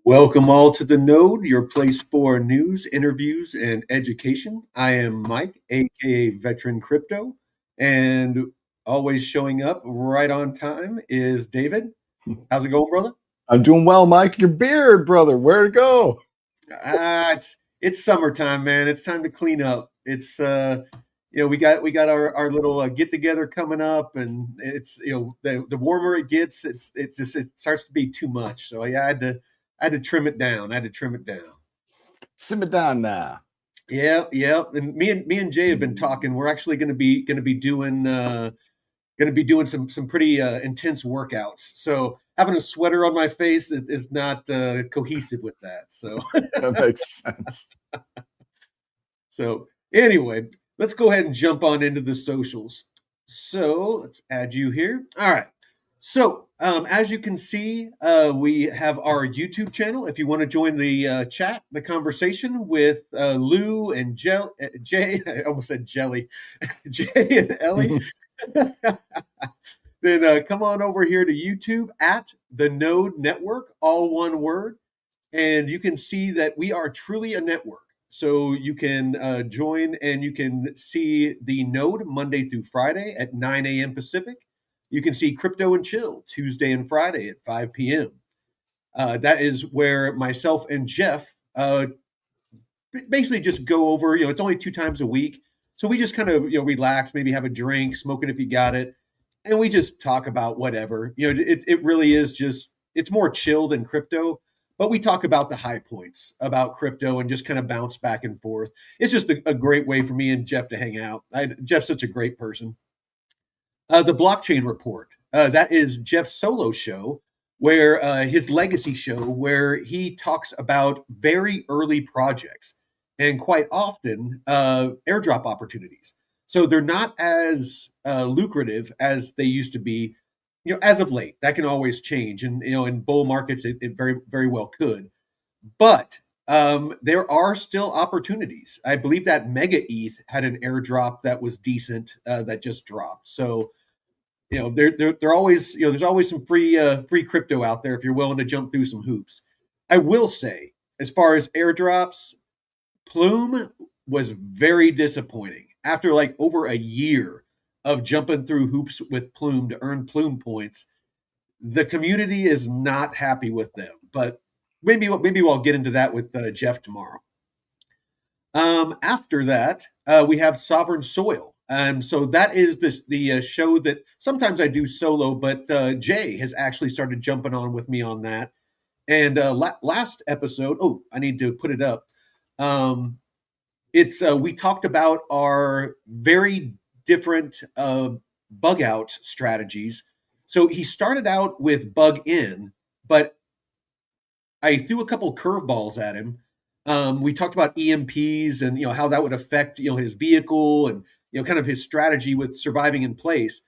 Welcome all to the Node, your place for news, interviews, and education. I am Mike, aka Veteran Crypto, and always showing up right on time is David. How's it going, brother? I'm doing well, Mike. Your beard, brother. Where'd it go? It's summertime, man. It's time to clean up. We got our little get together coming up, and it's the warmer it gets, it starts to be too much. So yeah, I had to trim it down. I had to trim it down. Simmer down now. Yeah, yeah. And me and Jay have been talking. We're actually going to be doing some pretty intense workouts. So having a sweater on my face is not cohesive with that. So That makes sense. so anyway, let's go ahead and jump on into the socials. So let's add you here. All right. So as you can see, we have our YouTube channel. If you want to join the chat, the conversation with Lou and Jay, I almost said Jelly, Jay and Ellie, then come on over here to YouTube at the Node Network, all one word, and you can see that we are truly a network. So you can join and you can see the Node Monday through Friday at 9 a.m. Pacific. You can see Crypto and Chill Tuesday and Friday at 5 p.m. That is where myself and Jeff basically just go over, it's only 2 times a week. So we just kind of, relax, maybe have a drink, smoke it if you got it. And we just talk about whatever. It really is just, it's more chill than crypto. But we talk about the high points about crypto and just kind of bounce back and forth. It's just a great way for me and Jeff to hang out. Jeff's such a great person. The Blockchain Report, that is Jeff's solo show, where his legacy show, where he talks about very early projects and quite often airdrop opportunities. So they're not as lucrative as they used to be, as of late. That can always change, and in bull markets, it very very well could. But there are still opportunities. I believe that Mega ETH had an airdrop that was decent that just dropped. So they're always, there's always some free crypto out there if you're willing to jump through some hoops. I will say, as far as airdrops, Plume was very disappointing. After like over a year of jumping through hoops with Plume to earn Plume points, the community is not happy with them. But maybe we'll get into that with Jeff tomorrow. After that, we have Sovereign Soil. So that is the show that sometimes I do solo, but Jay has actually started jumping on with me on that. And last episode, I need to put it up. It's we talked about our very different bug out strategies. So he started out with bug in, but I threw a couple curveballs at him. We talked about EMPs and how that would affect his vehicle and kind of his strategy with surviving in place.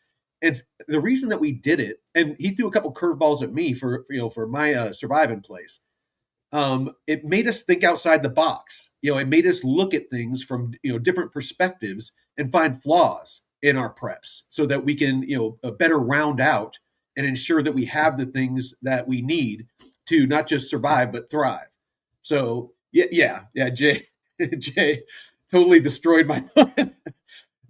And the reason that we did it, and he threw a couple curveballs at me for my survive in place. It made us think outside the box. It made us look at things from different perspectives and find flaws in our preps so that we can better round out and ensure that we have the things that we need to not just survive but thrive. So yeah, Jay totally destroyed my plan.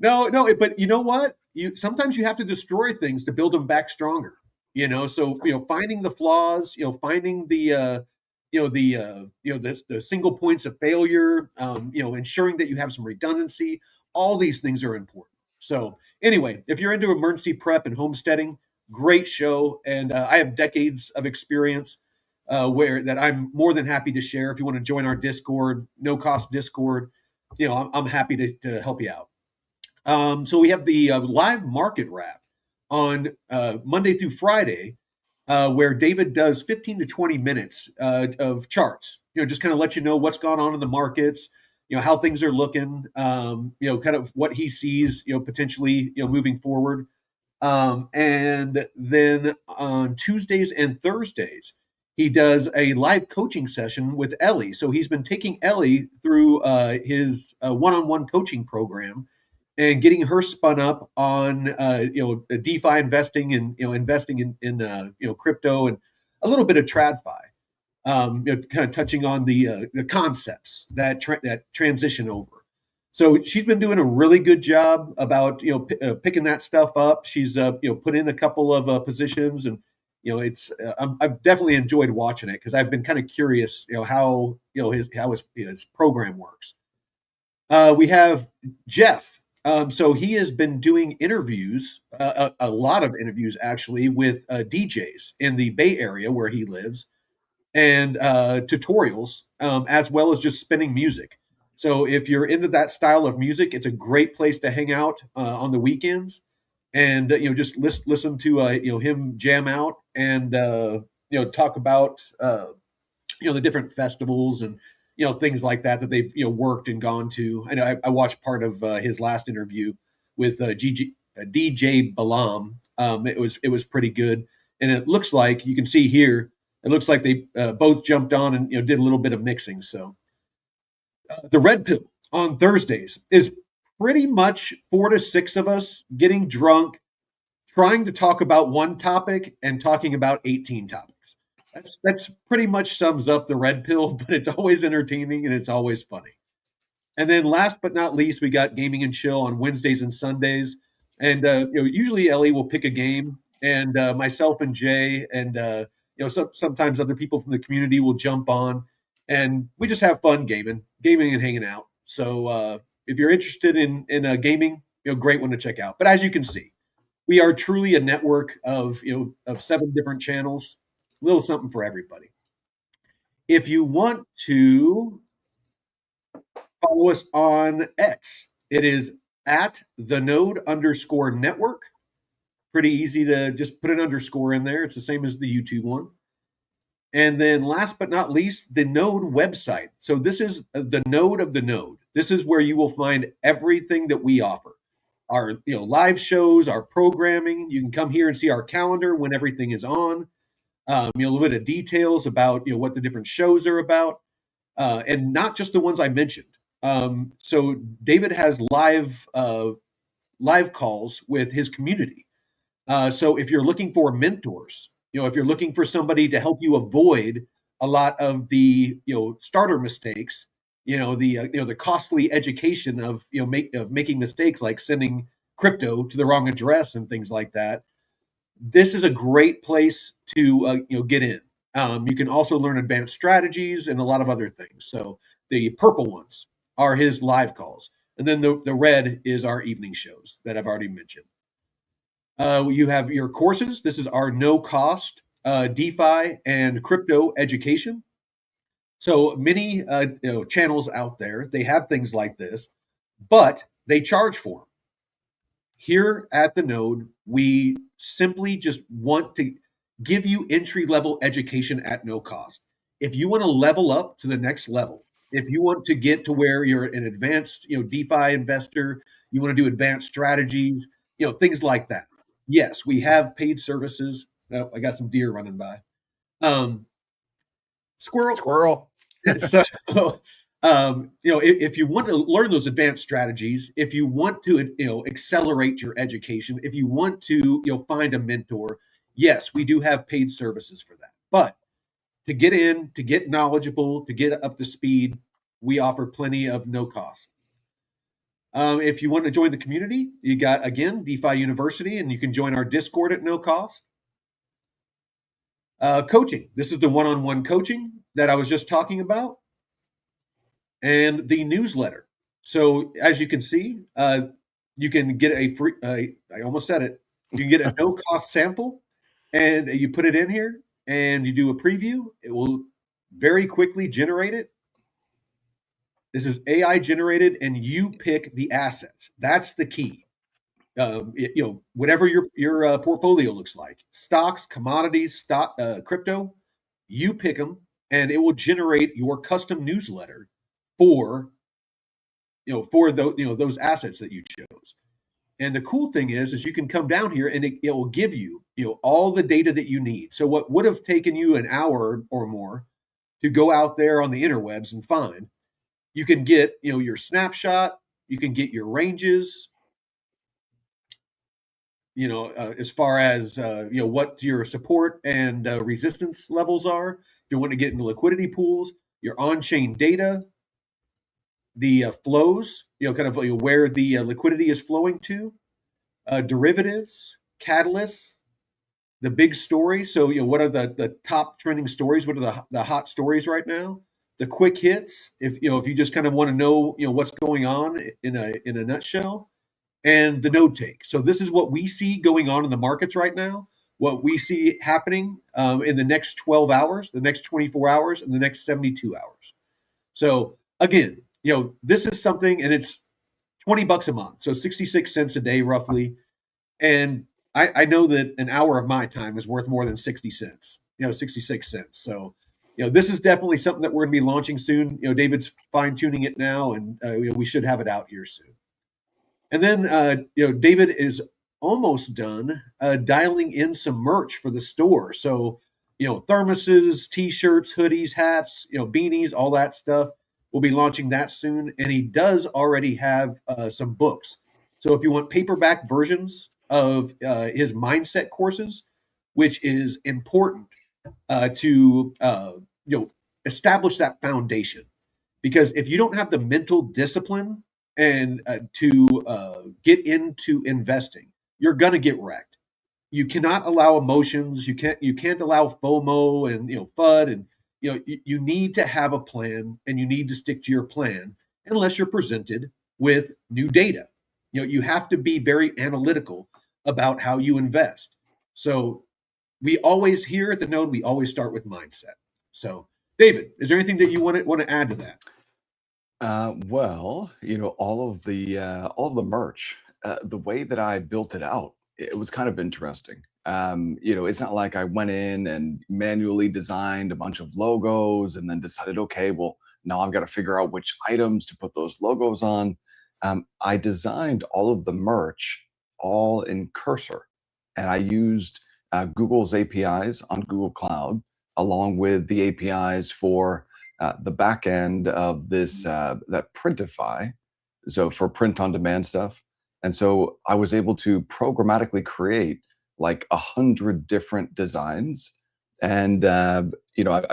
No, but you know what? Sometimes you have to destroy things to build them back stronger. So finding the flaws, finding the the single points of failure, ensuring that you have some redundancy. All these things are important. So anyway, if you're into emergency prep and homesteading, great show, and I have decades of experience where that I'm more than happy to share. If you want to join our Discord, no cost Discord, I'm happy to help you out. So we have the live market wrap on Monday through Friday, where David does 15 to 20 minutes of charts. Just kind of let you know what's gone on in the markets, how things are looking, kind of what he sees, potentially, moving forward. And then on Tuesdays and Thursdays, he does a live coaching session with Ellie. So he's been taking Ellie through his one-on-one coaching program and getting her spun up on DeFi investing and investing in crypto and a little bit of TradFi. kind of touching on the concepts that transition over. So she's been doing a really good job about picking that stuff up. She's put in a couple of positions, and it's I've definitely enjoyed watching it because I've been kind of curious how his program works. We have Jeff. So he has been doing interviews, a lot of interviews actually, with DJs in the Bay Area where he lives, and tutorials, as well as just spinning music. So if you're into that style of music, it's a great place to hang out on the weekends, and just listen to him jam out, and talk about the different festivals and things like that they've worked and gone to. I know I watched part of his last interview with DJ Balam. It was pretty good, and it looks like you can see here. It looks like they both jumped on and did a little bit of mixing. So the red pill on Thursdays is pretty much 4 to 6 of us getting drunk, trying to talk about one topic and talking about 18 topics. That's pretty much sums up the red pill, but it's always entertaining and it's always funny. And then last but not least, we got gaming and chill on Wednesdays and Sundays. And usually Ellie will pick a game, and myself and Jay, and sometimes other people from the community will jump on, and we just have fun gaming and hanging out. So if you're interested in gaming, great one to check out. But as you can see, we are truly a network of 7 different channels, a little something for everybody. If you want to follow us on X, it is at the node_network. Pretty easy to just put an underscore in there. It's the same as the YouTube one. And then last but not least, the node website. So this is the node of the node. This is where you will find everything that we offer. Our live shows, our programming. You can come here and see our calendar when everything is on. A little bit of details about what the different shows are about, and not just the ones I mentioned. So David has live calls with his community. So if you're looking for mentors, if you're looking for somebody to help you avoid a lot of the starter mistakes, the costly education of of making mistakes like sending crypto to the wrong address and things like that, this is a great place to get in. You can also learn advanced strategies and a lot of other things. So the purple ones are his live calls, and then the red is our evening shows that I've already mentioned. You have your courses. This is our no-cost DeFi and crypto education. So many channels out there, they have things like this, but they charge for them. Here at the Node, we simply just want to give you entry-level education at no cost. If you want to level up to the next level, if you want to get to where you're an advanced DeFi investor, you want to do advanced strategies, things like that. Yes, we have paid services. Oh, I got some deer running by. Squirrel. So, if you want to learn those advanced strategies, if you want to, accelerate your education, if you want to, find a mentor, yes, we do have paid services for that. But to get in, to get knowledgeable, to get up to speed, we offer plenty of no cost. If you want to join the community, you got, again, DeFi University, and you can join our Discord at no cost. Coaching. This is the one-on-one coaching that I was just talking about. And the newsletter. So as you can see, you can get a free, I almost said it, you can get a no-cost sample, and you put it in here, and you do a preview. It will very quickly generate it. This is AI generated, and you pick the assets. That's the key. Whatever your portfolio looks like, stocks, commodities, crypto, you pick them, and it will generate your custom newsletter for those assets that you chose. And the cool thing is you can come down here and it will give you all the data that you need. So what would have taken you an hour or more to go out there on the interwebs and find, you can get your snapshot, you can get your ranges, as far as what your support and resistance levels are. you want to get into liquidity pools, your on-chain data, the flows, kind of where the liquidity is flowing to, derivatives, catalysts, the big story. So, what are the top trending stories? What are the hot stories right now? The quick hits, if you just kind of want to know, what's going on in a nutshell, and the node take. So this is what we see going on in the markets right now. What we see happening in the next 12 hours, the next 24 hours, and the next 72 hours. So again, this is something, and it's $20 a month, so 66 cents a day roughly. And I know that an hour of my time is worth more than 60 cents, 66 cents. So, this is definitely something that we're going to be launching soon. David's fine tuning it now, and we should have it out here soon. And then, David is almost done dialing in some merch for the store. So, thermoses, t-shirts, hoodies, hats, beanies, all that stuff. We'll be launching that soon. And he does already have some books. So if you want paperback versions of his mindset courses, which is important to establish that foundation, because if you don't have the mental discipline and to get into investing, you're gonna get wrecked. You cannot allow emotions. You can't allow FOMO and FUD, and you need to have a plan, and you need to stick to your plan unless you're presented with new data. You have to be very analytical about how you invest. So we always, here at the Node, we always start with mindset. So David, is there anything that you want to add to that? Well, all of the merch, the way that I built it out, it was kind of interesting. It's not like I went in and manually designed a bunch of logos and then decided, okay, well, now I've got to figure out which items to put those logos on. I designed all of the merch all in Cursor, and I used Google's APIs on Google Cloud, along with the APIs for the back end of this that Printify, so for print on demand stuff. And so I was able to programmatically create like 100 different designs. And I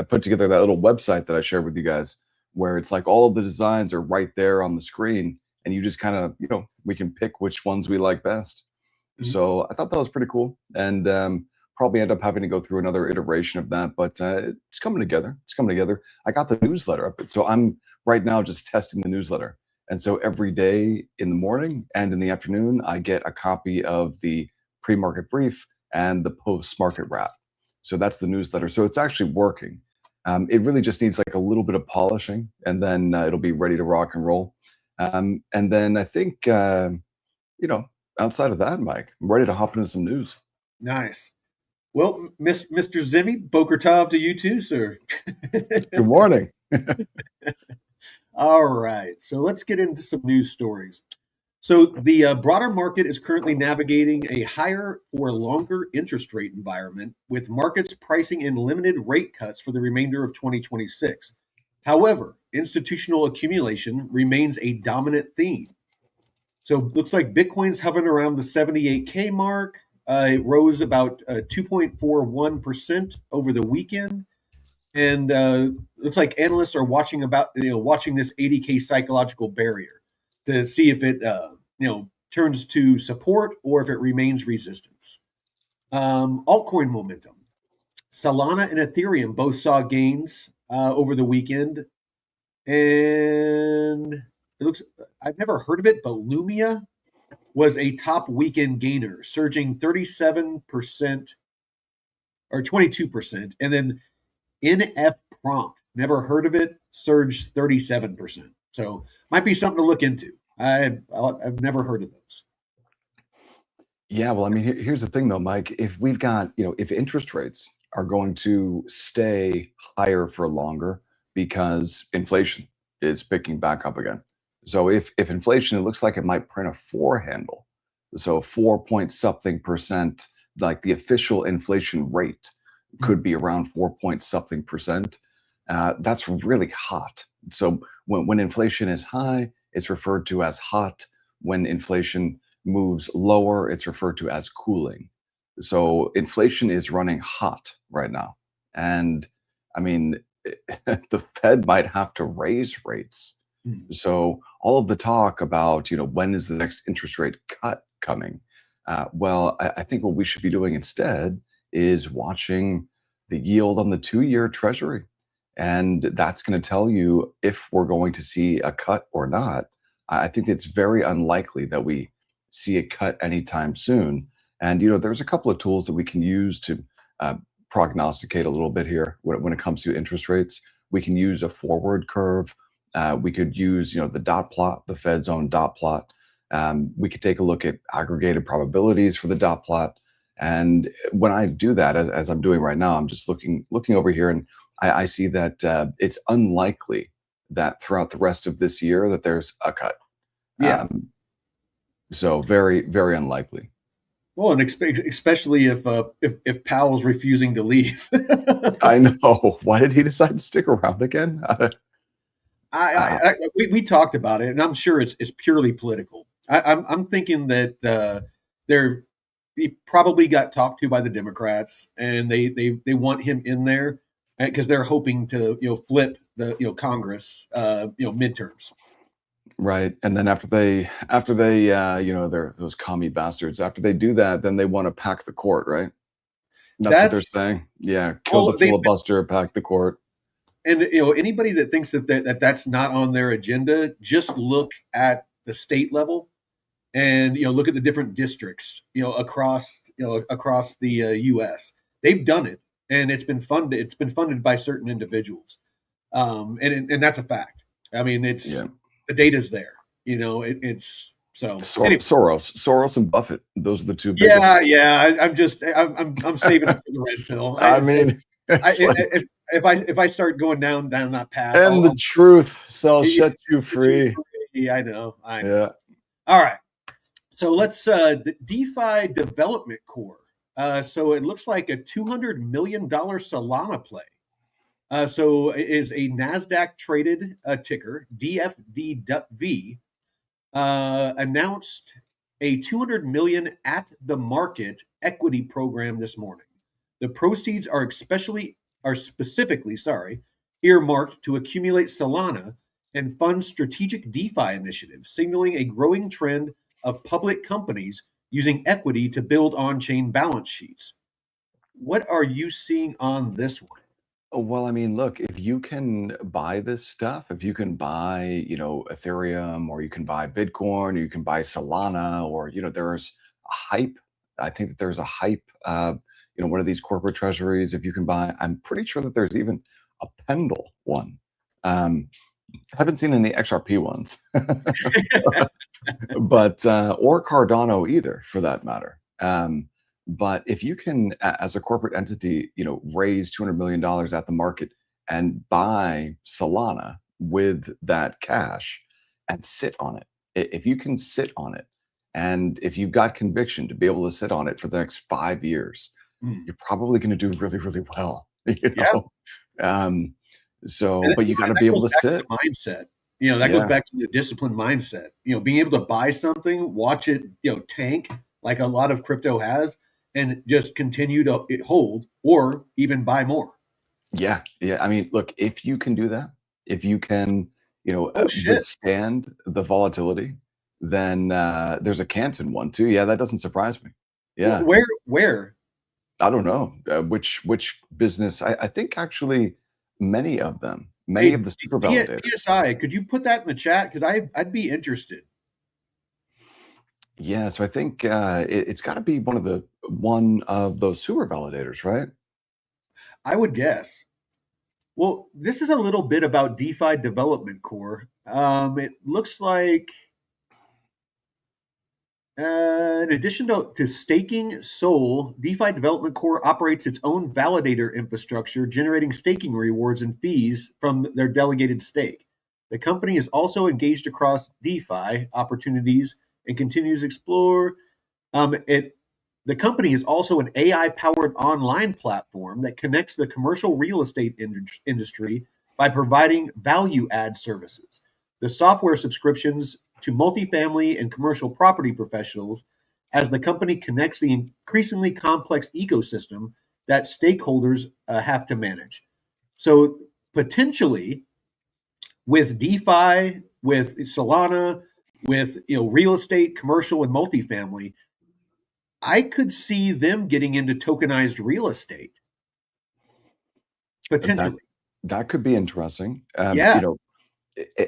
put together that little website that I shared with you guys, where it's like all of the designs are right there on the screen, and you just kind of, we can pick which ones we like best. Mhm. So I thought that was pretty cool, and probably end up having to go through another iteration of that, but it's coming together. It's coming together. I got the newsletter up, so I'm right now just testing the newsletter. And so every day in the morning and in the afternoon, I get a copy of the pre-market brief and the post-market wrap. So that's the newsletter. So it's actually working. It really just needs like a little bit of polishing, and then it'll be ready to rock and roll. And then I think, outside of that, Mike, I'm ready to hop into some news. Nice. Well, Mr. Zimmy, Boker Tov to you too, sir. Good morning. All right, so let's get into some news stories. So the broader market is currently navigating a higher for longer interest rate environment, with markets pricing in limited rate cuts for the remainder of 2026. However, institutional accumulation remains a dominant theme. So it looks like Bitcoin's hovering around the 78K mark. It rose about 2.41% over the weekend. And looks like analysts are watching this 80K psychological barrier to see if it turns to support or if it remains resistance. Altcoin momentum. Solana and Ethereum both saw gains over the weekend, and it looks, I've never heard of it, but Lumia was a top weekend gainer, surging 37% or 22%, and then NF Prompt, never heard of it, surged 37%. So might be something to look into. I've never heard of those. Yeah, well, I mean, here's the thing though, Mike. If we've got, if interest rates are going to stay higher for longer because inflation is picking back up again. So if inflation, it looks like it might print a four handle. So 4 point something percent, like the official inflation rate could be around 4 point something percent. That's really hot. So when inflation is high, it's referred to as hot. When inflation moves lower, it's referred to as cooling. So inflation is running hot right now. And I mean, the Fed might have to raise rates. Hmm. So all of the talk about, when is the next interest rate cut coming? Well, I think what we should be doing instead is watching the yield on the 2-year Treasury. And that's going to tell you if we're going to see a cut or not. I think it's very unlikely that we see a cut anytime soon. And, there's a couple of tools that we can use to uh, prognosticate a little bit here when it comes to interest rates. We can use a forward curve. We could use, the dot plot, the Fed's own dot plot. We could take a look at aggregated probabilities for the dot plot. And when I do that, as I'm doing right now, I'm just looking over here, and I see that it's unlikely that throughout the rest of this year that there's a cut. Yeah. So very, very unlikely. Well, and especially if Powell's refusing to leave. I know. Why did he decide to stick around again? We talked about it, and I'm sure it's purely political. I'm thinking that he probably got talked to by the Democrats, and they want him in there because they're hoping to flip the Congress midterms. Right. And then after they they're those commie bastards, after they do that, then they want to pack the court, right? That's what they're saying. Yeah, kill the filibuster, pack the court. And anybody that thinks that's not on their agenda, just look at the state level, and look at the different districts across the U.S. They've done it, and it's been funded. It's been funded by certain individuals, and that's a fact. I mean, the data's there. It's so anyway. Soros and Buffett. Those are the two biggest. Yeah. I'm saving it for the red pill. If I start going down that path, and the truth shall set you free. I know. Yeah. All right. So let's the DeFi development core. So it looks like a $200 million Solana play. So it is a NASDAQ traded ticker, DFDV, announced a $200 million at the market equity program this morning. The proceeds are specifically earmarked to accumulate Solana and fund strategic DeFi initiatives, signaling a growing trend of public companies using equity to build on-chain balance sheets. What are you seeing on this one? Well, I mean, look, if you can buy this stuff, if you can buy, Ethereum, or you can buy Bitcoin, or you can buy Solana, or, there's a hype. I think that there's a hype, one of these corporate treasuries, if you can buy, I'm pretty sure that there's even a Pendle one. Haven't seen any XRP ones, but, or Cardano either, for that matter. But if you can, as a corporate entity, raise $200 million at the market and buy Solana with that cash and sit on it, if you can sit on it, and if you've got conviction to be able to sit on it for the next 5 years, you're probably going to do really, really well. But you got to be able to sit. Mindset. That goes back to the disciplined mindset. Being able to buy something, watch it, tank like a lot of crypto has, and just continue to hold or even buy more. Yeah. I mean, look, if you can do that, if you can, withstand the volatility, then there's a Canton one too. Yeah, that doesn't surprise me. Yeah. Where? I don't know which business. I think actually many of them, many of the super validators. DSI, could you put that in the chat? Because I'd be interested. Yeah, so I think it's got to be one of those super validators, right? I would guess. Well, this is a little bit about DeFi Development Core. It looks like, in addition to staking Sol, DeFi Development Core operates its own validator infrastructure, generating staking rewards and fees from their delegated stake. The company is also engaged across DeFi opportunities and continues to explore. The company is also an AI-powered online platform that connects the commercial real estate industry by providing value-add services. The software subscriptions to multifamily and commercial property professionals as the company connects the increasingly complex ecosystem that stakeholders have to manage. So potentially with DeFi, with Solana, with real estate, commercial, and multifamily, I could see them getting into tokenized real estate That potentially. that could be interesting. Yeah,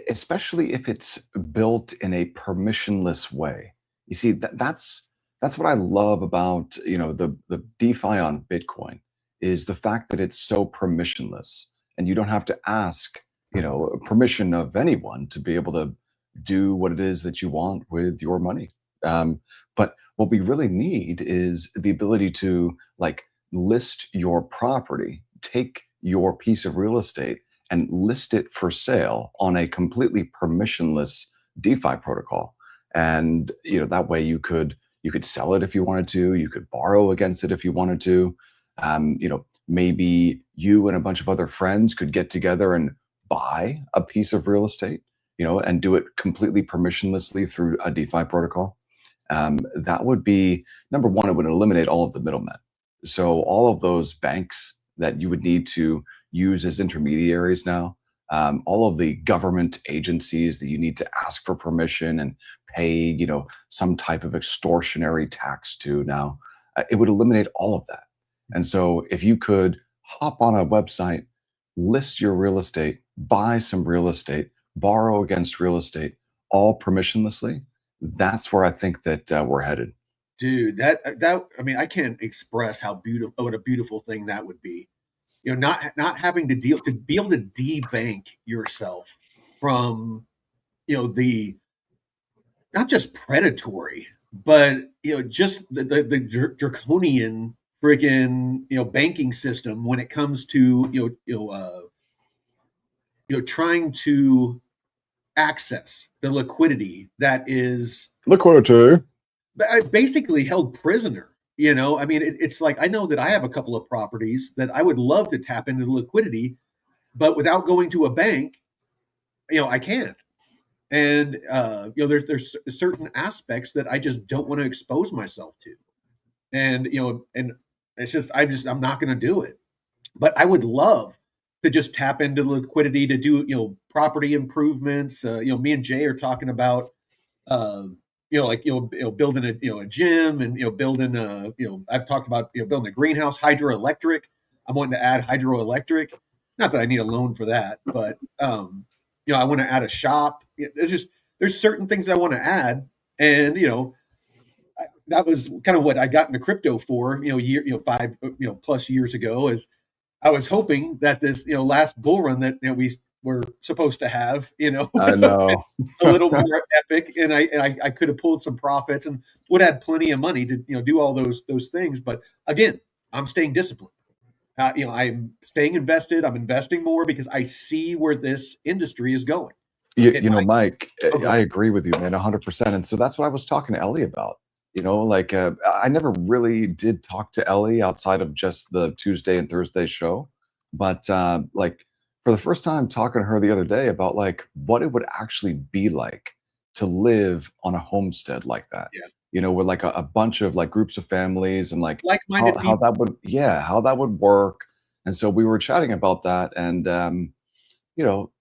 Especially if it's built in a permissionless way. You see, that's what I love about the DeFi on Bitcoin is the fact that it's so permissionless, and you don't have to ask permission of anyone to be able to do what it is that you want with your money. But what we really need is the ability to like list your property, take your piece of real estate and list it for sale on a completely permissionless DeFi protocol. And that way you could sell it if you wanted to, you could borrow against it if you wanted to. Maybe you and a bunch of other friends could get together and buy a piece of real estate, and do it completely permissionlessly through a DeFi protocol. That would be number one. It would eliminate all of the middlemen. So all of those banks that you would need to use as intermediaries now, all of the government agencies that you need to ask for permission and pay, some type of extortionary tax to now, it would eliminate all of that. And so if you could hop on a website, list your real estate, buy some real estate, borrow against real estate, all permissionlessly, that's where I think that we're headed. dude, that I mean, I can't express how beautiful, what a beautiful thing that would be. Not having to be able to debank yourself from the not just predatory, but just the draconian freaking banking system when it comes to trying to access the liquidity that is Liquidity. basically held prisoner. I mean, it's like I know that I have a couple of properties that I would love to tap into the liquidity, but without going to a bank, I can't. And there's certain aspects that I just don't want to expose myself to, and and it's just I'm not going to do it. But I would love to just tap into liquidity to do property improvements. Me and Jay are talking about uh, like building a gym, and building I've talked about building a greenhouse, hydroelectric. I'm wanting to add hydroelectric. Not that I need a loan for that, but I want to add a shop. There's certain things I want to add, and that was kind of what I got into crypto for. Five plus years ago, is I was hoping that this last bull run that we were supposed to have, I know. a little more epic, and I could have pulled some profits and would have had plenty of money to do all those things. But again, I'm staying disciplined. I'm staying invested. I'm investing more because I see where this industry is going. Mike, Okay. I agree with you, man, 100%. And so that's what I was talking to Ellie about. Like I never really did talk to Ellie outside of just the Tuesday and Thursday show, but like for the first time talking to her the other day about like what it would actually be like to live on a homestead like that. Yeah. With like a bunch of like groups of families and like Like-minded how people. how that would work. And so we were chatting about that, and you know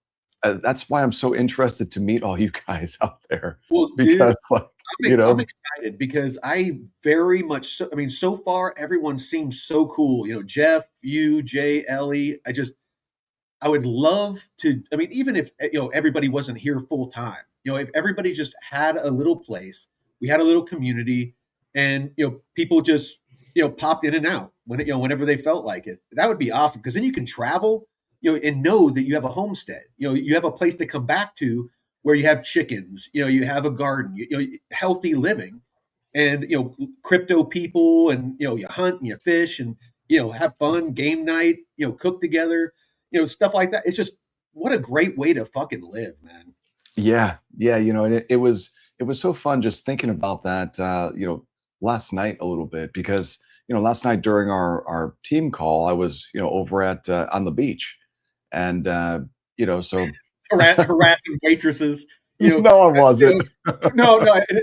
that's why I'm so interested to meet all you guys out there Well, dude, because like I'm excited because I very much so, I mean, so far everyone seems so cool. Jeff, you, Jay, Ellie. I would love to. I mean, even if everybody wasn't here full time, if everybody just had a little place, we had a little community, and people just popped in and out whenever they felt like it. That would be awesome because then you can travel, and know that you have a homestead. You have a place to come back to where you have chickens. You have a garden. Healthy living, and crypto people, and you hunt and you fish and have fun, game night, cook together, stuff like that. It's just what a great way to fucking live, man. Yeah, and it was so fun just thinking about that, last night a little bit because last night during our team call, I was over at on the beach, and so Harassing waitresses. No, I wasn't. No,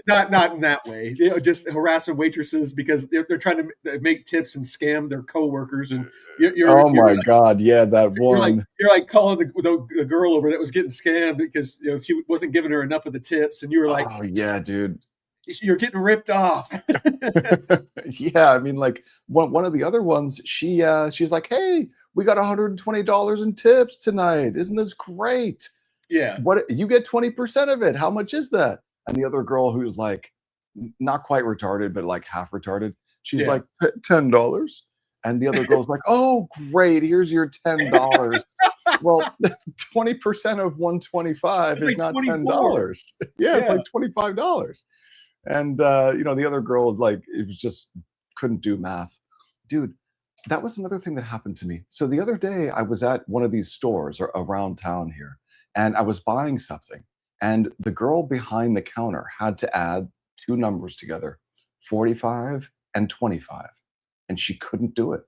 not in that way. Just harassing waitresses because they're trying to make tips and scam their coworkers, and Oh my God, yeah, that one. you're like calling the girl over that was getting scammed because she wasn't giving her enough of the tips, and you were like, oh yeah, dude. You're getting ripped off. Yeah, I mean, like one of the other ones, she's like, hey, we got $120 in tips tonight. Isn't this great? Yeah. What, you get 20% of it? How much is that? And the other girl, who's like not quite retarded, but like half retarded, she's like, $10. And the other girl's like, oh, great, here's your $10. Well, 20% of 125 is not $10. Yeah, it's like $25. And the other girl, like, it was just couldn't do math. Dude, that was another thing that happened to me. So the other day I was at one of these stores around town here, and I was buying something, and the girl behind the counter had to add two numbers together, 45 and 25, and she couldn't do it.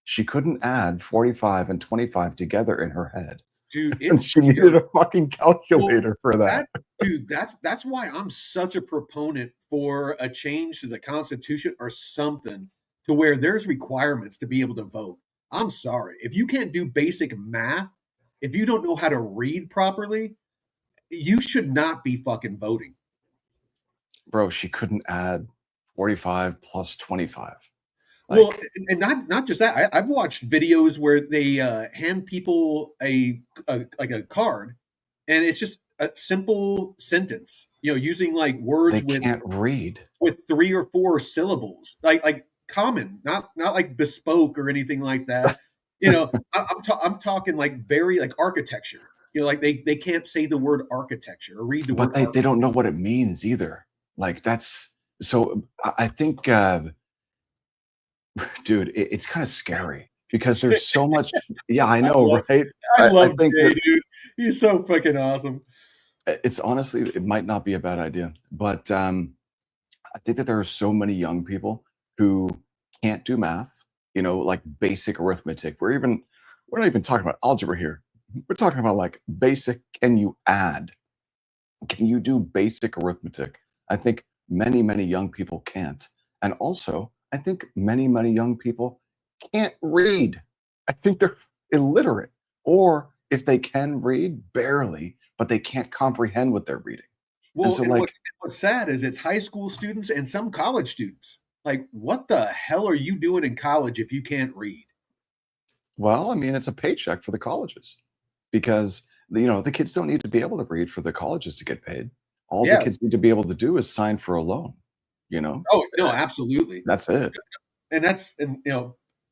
She couldn't add 45 and 25 together in her head. Dude, and she needed a fucking calculator for that. That's why I'm such a proponent for a change to the Constitution or something to where there's requirements to be able to vote. I'm sorry. If you can't do basic math, if you don't know how to read properly, you should not be fucking voting. Bro, she couldn't add 45 plus 25. Like, well, and not just that. I've watched videos where they hand people a card, and it's just a simple sentence, using like words they can't read with 3 or 4 syllables, like common, not like bespoke or anything like that. I'm talking like very like architecture. Like they can't say the word architecture or read the word. But they don't know what it means either. Like that's so. I think, dude, it's kind of scary because there's so much. Yeah, I know, right? I love Jay, dude. He's so fucking awesome. It's honestly, it might not be a bad idea, but I think that there are so many young people who can't do math, like basic arithmetic. We're not even talking about algebra here. We're talking about like basic, can you add? Can you do basic arithmetic? I think many, many young people can't. And also, I think many, many young people can't read. I think they're illiterate. Or if they can read, barely, but they can't comprehend what they're reading. Well, so what's sad is it's high school students and some college students. Like, what the hell are you doing in college if you can't read? Well, I mean, it's a paycheck for the colleges because, the kids don't need to be able to read for the colleges to get paid. All the kids need to be able to do is sign for a loan, Oh, no, absolutely. That's it. And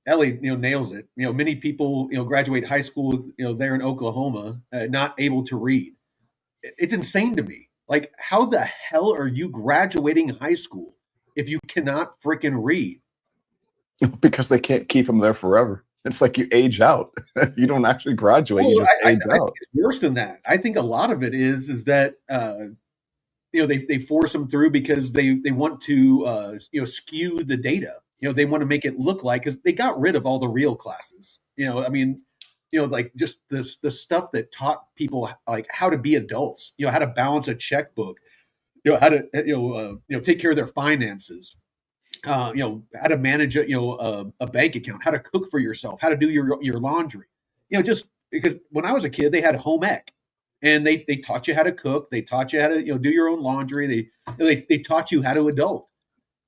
Ellie, nails it. Many people, graduate high school, there in Oklahoma, not able to read. It's insane to me. Like, how the hell are you graduating high school if you cannot freaking read? Because they can't keep them there forever. It's like you age out. You don't actually graduate. You just age out. I think it's worse than that. I think a lot of it is that they force them through because they want to skew the data. They want to make it look like, because they got rid of all the real classes. Like just the stuff that taught people like how to be adults. How to balance a checkbook. How to take care of their finances. How to manage a bank account. How to cook for yourself. How to do your laundry. Just because when I was a kid, they had home ec. And they taught you how to cook. They taught you how to do your own laundry. They taught you how to adult,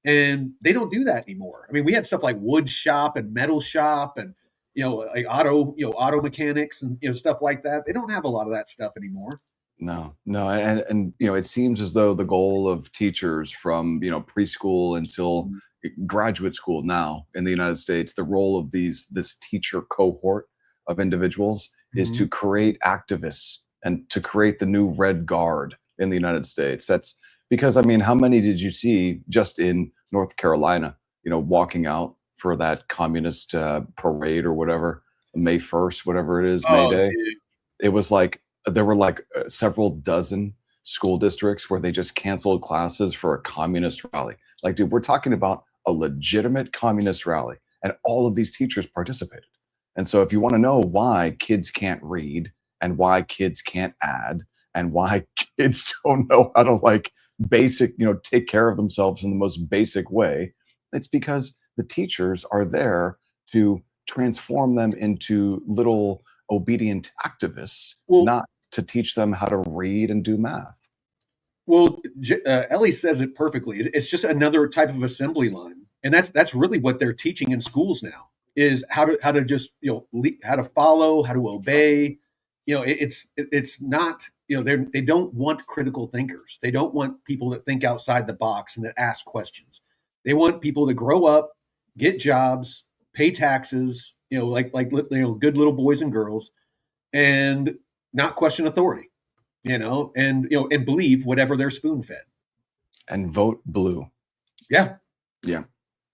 and they don't do that anymore. I mean, we had stuff like wood shop and metal shop, and like auto mechanics and stuff like that. They don't have a lot of that stuff anymore. No, and it seems as though the goal of teachers from preschool until graduate school now in the United States, the role of this teacher cohort of individuals is to create activists and to create the new Red Guard in the United States. That's because, I mean, how many did you see just in North Carolina, walking out for that communist parade or whatever, May 1st, whatever it is, May Day? Dude. It was like, there were like several dozen school districts where they just canceled classes for a communist rally. Like, dude, we're talking about a legitimate communist rally, and all of these teachers participated. And so if you want to know why kids can't read and why kids can't add and why kids don't know how to like basic, take care of themselves in the most basic way. It's because the teachers are there to transform them into little obedient activists, Well, not to teach them how to read and do math. well, Ellie says it perfectly. It's just another type of assembly line, and that's really what they're teaching in schools now is how to just how to follow, how to obey. It's not they don't want critical thinkers. They don't want people that think outside the box and that ask questions. They want people to grow up, get jobs, pay taxes. Like good little boys and girls, and not question authority. And believe whatever they're spoon fed. And vote blue. Yeah. Yeah.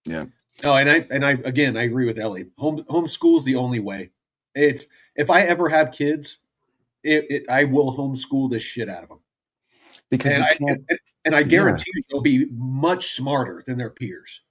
Yeah. No, and I again I agree with Ellie. Homeschool's the only way. It's if I ever have kids, I will homeschool the shit out of them. Because And you can't. I guarantee you they'll be much smarter than their peers.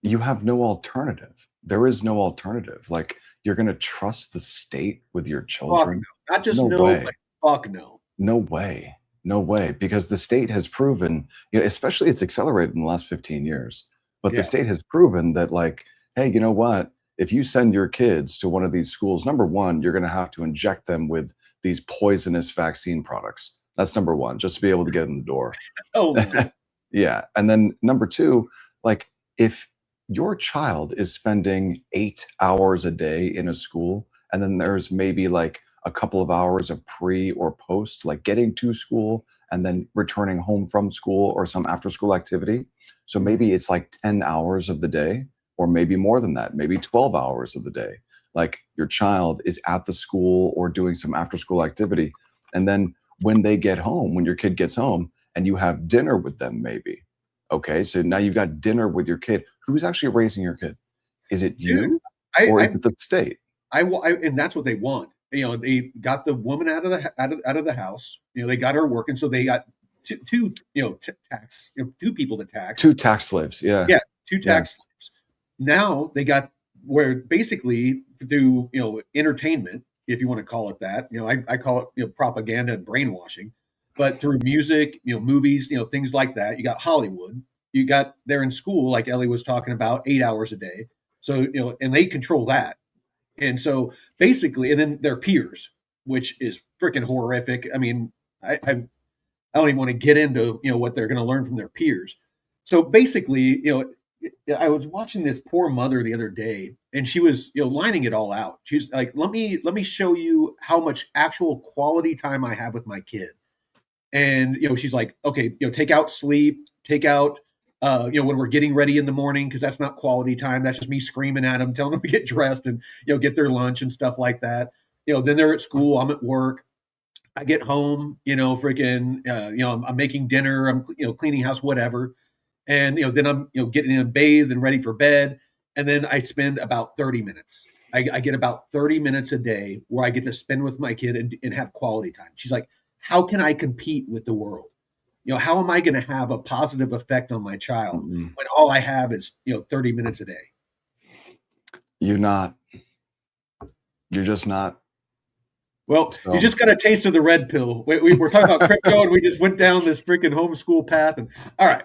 You have no alternative. There is no alternative. Like, you're going to trust the state with your Fuck children? no. Not just No no, way. but fuck no. No way. No way. Because the state has proven, especially it's accelerated in the last 15 years, but Yeah. the state has proven that, like, hey, you know what? If you send your kids to one of these schools, number one, you're going to have to inject them with these poisonous vaccine products. That's number one, just to be able to get in the door. Oh, no. Yeah. And then number two, like, if your child is spending 8 hours a day in a school, and then there's maybe like a couple of hours of pre or post, like getting to school and then returning home from school or some after school activity. So maybe it's like 10 hours of the day, or maybe more than that, maybe 12 hours of the day. Like, your child is at the school or doing some after school activity. And then when they get home, when your kid gets home and you have dinner with them, maybe. Okay, so now you've got dinner with your kid. Who's actually raising your kid? Is it you, or is it the state? And that's what they want. They got the woman out of the house. They got her working, so they got two tax two people to tax. Two tax slaves. Yeah. Yeah, two tax slaves. Now they got where basically through entertainment, if you want to call it that. I call it propaganda and brainwashing. But through music, movies, things like that, you got Hollywood. You got they're in school, like Ellie was talking about, 8 hours a day. So and they control that. And so basically, and then their peers, which is freaking horrific. I mean, I don't even want to get into what they're going to learn from their peers. So basically, I was watching this poor mother the other day, and she was lining it all out. She's like, let me show you how much actual quality time I have with my kid. And she's like, okay, take out sleep, take out when we're getting ready in the morning, because that's not quality time. That's just me screaming at them, telling them to get dressed and get their lunch and stuff like that. Then they're at school, I'm at work. I get home, freaking, I'm making dinner, I'm cleaning house, whatever, and then I'm getting in bathed and ready for bed, and then I spend about 30 minutes. I get about 30 minutes a day where I get to spend with my kid and have quality time. She's like, how can I compete with the world? How am I going to have a positive effect on my child when all I have is 30 minutes a day? You're not. You're just not. Well, you just got a taste of the red pill. We're talking about crypto, and we just went down this freaking homeschool path. And all right,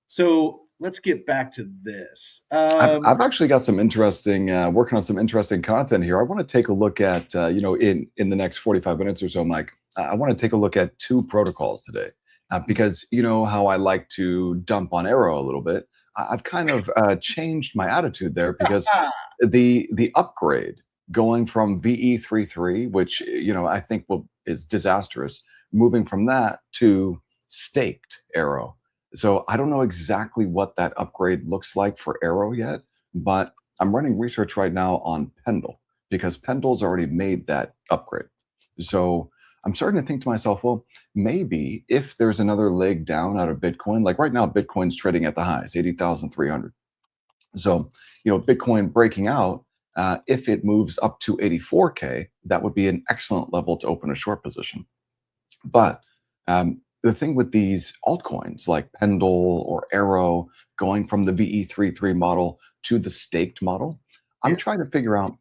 so let's get back to this. I've actually got some interesting, working on some interesting content here. I want to take a look at, in the next 45 minutes or so, Mike. I want to take a look at two protocols today, because you know how I like to dump on Arrow a little bit. I've kind of changed my attitude there, because the upgrade going from VE33, which I think is disastrous, moving from that to staked Arrow. So I don't know exactly what that upgrade looks like for Arrow yet, but I'm running research right now on Pendle, because Pendle's already made that upgrade. So I'm starting to think to myself, well, maybe if there's another leg down out of Bitcoin, like right now, Bitcoin's trading at the highs, 80,300. So, Bitcoin breaking out, if it moves up to 84K, that would be an excellent level to open a short position. But the thing with these altcoins like Pendle or Arrow going from the VE33 model to the staked model, I'm trying to figure out,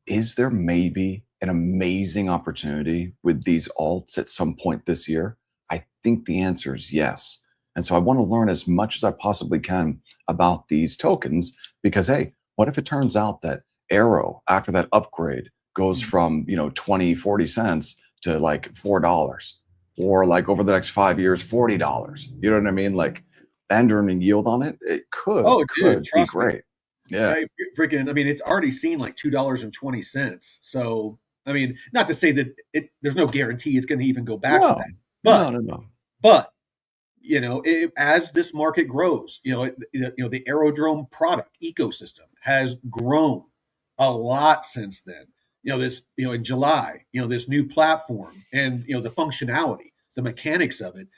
is there maybe an amazing opportunity with these alts at some point this year? I think the answer is yes. And so I want to learn as much as I possibly can about these tokens because, hey, what if it turns out that Arrow, after that upgrade, goes from, 20, 40 cents to like $4, or like over the next 5 years, $40. You know what I mean? Like, and earning yield on it, it could Oh, dude, be trust me. great. Yeah. I mean, it's already seen like $2.20. So, I mean, not to say that there's no guarantee it's going to even go back to No, that, but no. but as this market grows, the aerodrome product ecosystem has grown a lot since then. In July, this new platform and the functionality, the mechanics of it,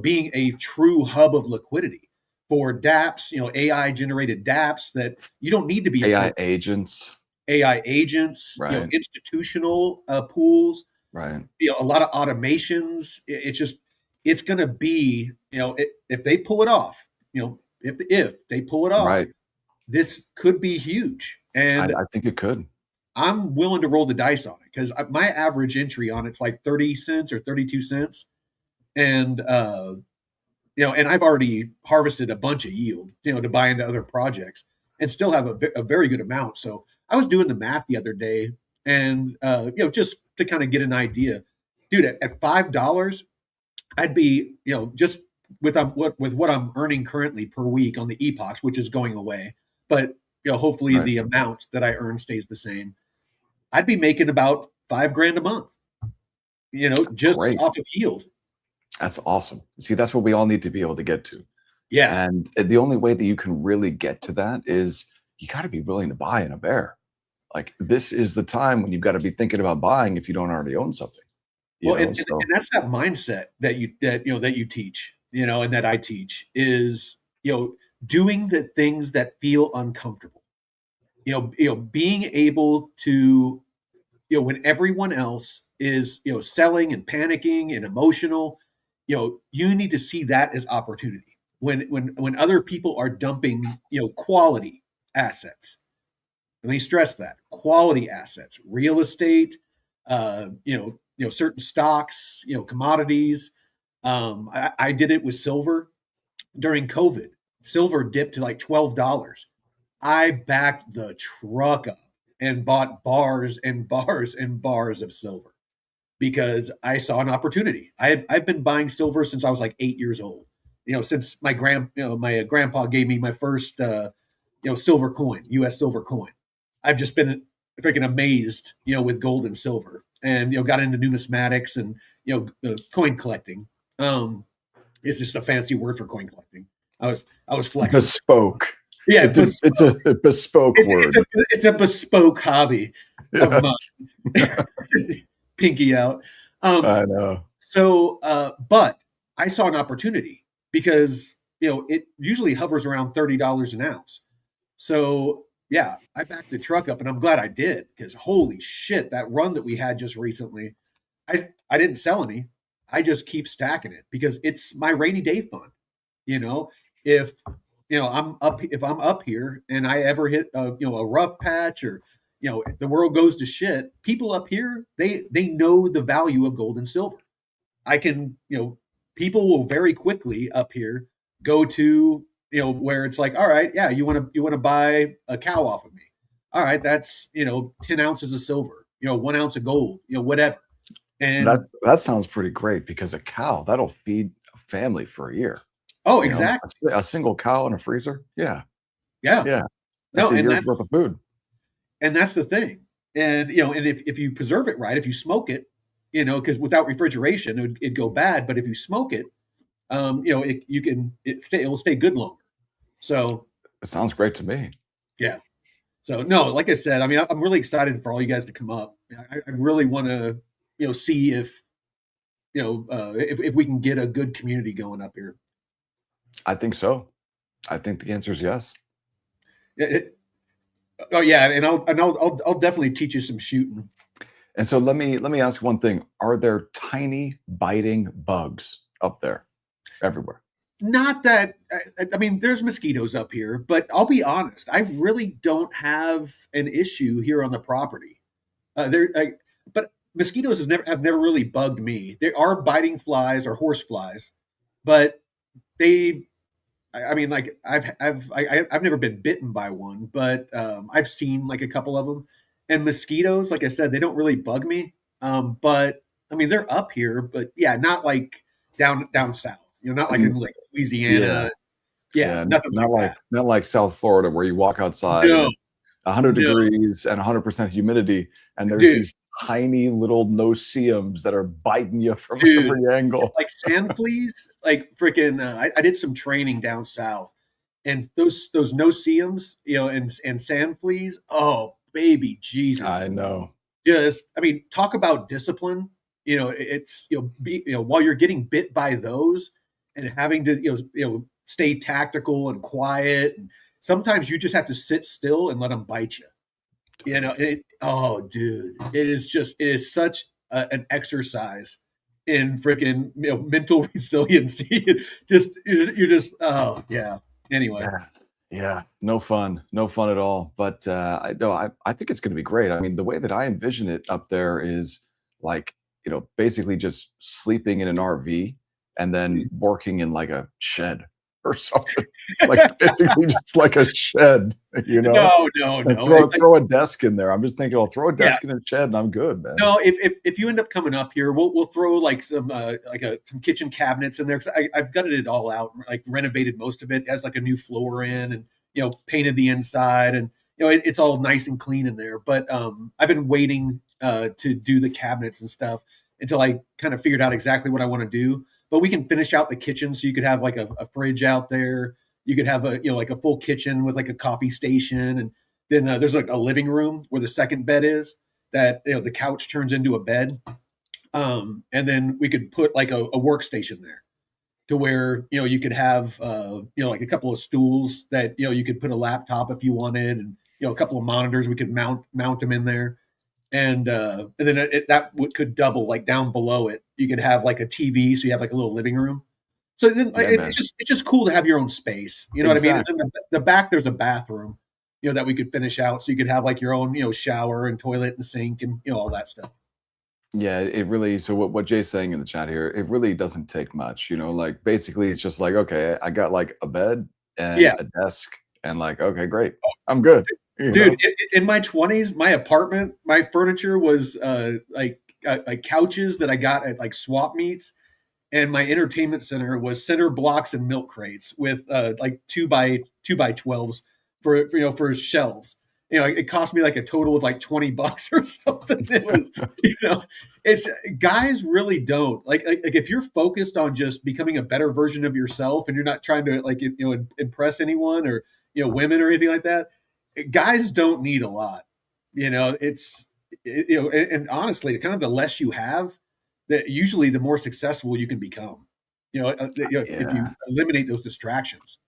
being a true hub of liquidity for DApps, AI generated DApps that you don't need to be a AI agents, AI agents, right? institutional pools, Right. a lot of automations. It's going to be, if they pull it off, if they pull it off, Right. this could be huge. And I think it could. I'm willing to roll the dice on it because my average entry on it's like 30 cents or 32 cents. And, and I've already harvested a bunch of yield, to buy into other projects and still have a very good amount. So I was doing the math the other day and, just to kind of get an idea, dude, at $5, I'd be, just with what I'm earning currently per week on the epochs, which is going away, but hopefully Right. the amount that I earn stays the same. I'd be making about $5,000 a month, just Great. off of yield. That's awesome. See, that's what we all need to be able to get to. Yeah. And the only way that you can really get to that is you got to be willing to buy in a bear. Like, this is the time when you've got to be thinking about buying if you don't already own something. Well, and that's that mindset that you teach, and that I teach is, doing the things that feel uncomfortable. Being able to, when everyone else is, selling and panicking and emotional, you need to see that as opportunity. When other people are dumping, quality assets. Let me stress that quality assets, real estate, certain stocks, commodities. I did it with silver during COVID. Silver dipped to like $12. I backed the truck up and bought bars and bars and bars of silver because I saw an opportunity. I've been buying silver since I was like 8 years old. Since my grandpa gave me my first silver coin, U.S. silver coin. I've just been freaking amazed, with gold and silver, and got into numismatics and coin collecting. It's just a fancy word for coin collecting. I was flexing. Bespoke. Yeah, it's a bespoke word. It's a bespoke hobby of mine. Pinky out. I know. So, but I saw an opportunity because it usually hovers around $30 an ounce. So yeah, I backed the truck up, and I'm glad I did because holy shit, that run that we had just recently, I didn't sell any. I just keep stacking it because it's my rainy day fund. If if I'm up here and I ever hit a rough patch or the world goes to shit, people up here they know the value of gold and silver. I can people will very quickly up here go to where it's like, all right, yeah, you want to buy a cow off of me. All right, that's 10 ounces of silver, 1 ounce of gold, whatever. And that sounds pretty great because a cow that'll feed a family for a year. Oh, exactly. A single cow in a freezer. Yeah. Yeah. That's a year's worth of food. And that's the thing. And and if you preserve it right, if you smoke it, because without refrigeration it'd go bad. But if you smoke it, it will stay good longer. So it sounds great to me. Yeah. So no, like I said, I mean, I'm really excited for all you guys to come up. I really want to, see if, if we can get a good community going up here. I think so. I think the answer is yes. Oh yeah, and I'll definitely teach you some shooting. And so let me ask one thing: are there tiny biting bugs up there everywhere? Not that I mean, there's mosquitoes up here, but I'll be honest, I really don't have an issue here on the property. but mosquitoes have never really bugged me. They are biting flies or horse flies, but they I mean, like I've never been bitten by one, but I've seen like a couple of them. And mosquitoes, like I said, they don't really bug me. But I mean, they're up here, but yeah, not like down south. Not like in Mm, like yeah, Louisiana. Yeah, yeah, nothing like that. not like South Florida where you walk outside and No, it's 100 no, degrees and 100% humidity, and there's dude, these tiny little no-see-ums that are biting you from dude, every angle. like sand fleas, like freaking. I did some training down south, and those no-see-ums, and sand fleas. Oh, baby, Jesus. I know. Just, I mean, talk about discipline. It's while you're getting bit by those and having to stay tactical and quiet, and sometimes you just have to sit still and let them bite you. Oh, dude, it is such an exercise in freaking mental resiliency. You're just, oh yeah. Anyway, Yeah. Yeah. No fun. No fun at all. But I no, I think it's gonna be great. I mean, the way that I envision it up there is like, basically just sleeping in an RV and then working in like a shed or something. Like basically just like a shed, you know? no, no, And no. throw a desk in there. I'm just thinking, I'll throw a Yeah, desk in a shed and I'm good, man. no, if you end up coming up here, we'll throw like some kitchen cabinets in there because I've gutted it all out, like renovated most of it. It has like a new floor in, and painted the inside, and it's all nice and clean in there. But I've been waiting to do the cabinets and stuff until I kind of figured out exactly what I want to do. But we can finish out the kitchen, so you could have like a fridge out there. You could have a like a full kitchen with like a coffee station, and then there's like a living room where the second bed is, that the couch turns into a bed, and then we could put like a workstation there to where you could have like a couple of stools that you could put a laptop if you wanted, and a couple of monitors. We could mount them in there, and then could double, like down below it you could have like a TV, so you have like a little living room. So then Yeah, it's man. just cool to have your own space, you know what I mean? And Exactly. then the back, there's a bathroom that we could finish out, so you could have like your own shower and toilet and sink and all that stuff. Yeah, it really so what Jay's saying in the chat here, it really doesn't take much, like basically it's just like, okay, I got like a bed and Yeah, a desk and like, okay, great. I'm good, you dude, know? in my 20s, my apartment, my furniture was like couches that I got at like swap meets, and my entertainment center was center blocks and milk crates with like 2 by 12s for shelves. It cost me like a total of like $20 or something. It was, it's guys really don't like if you're focused on just becoming a better version of yourself, and you're not trying to like impress anyone, or women or anything like that. Guys don't need a lot. It's and honestly, kind of the less you have, that usually the more successful you can become. If you Yeah. eliminate those distractions.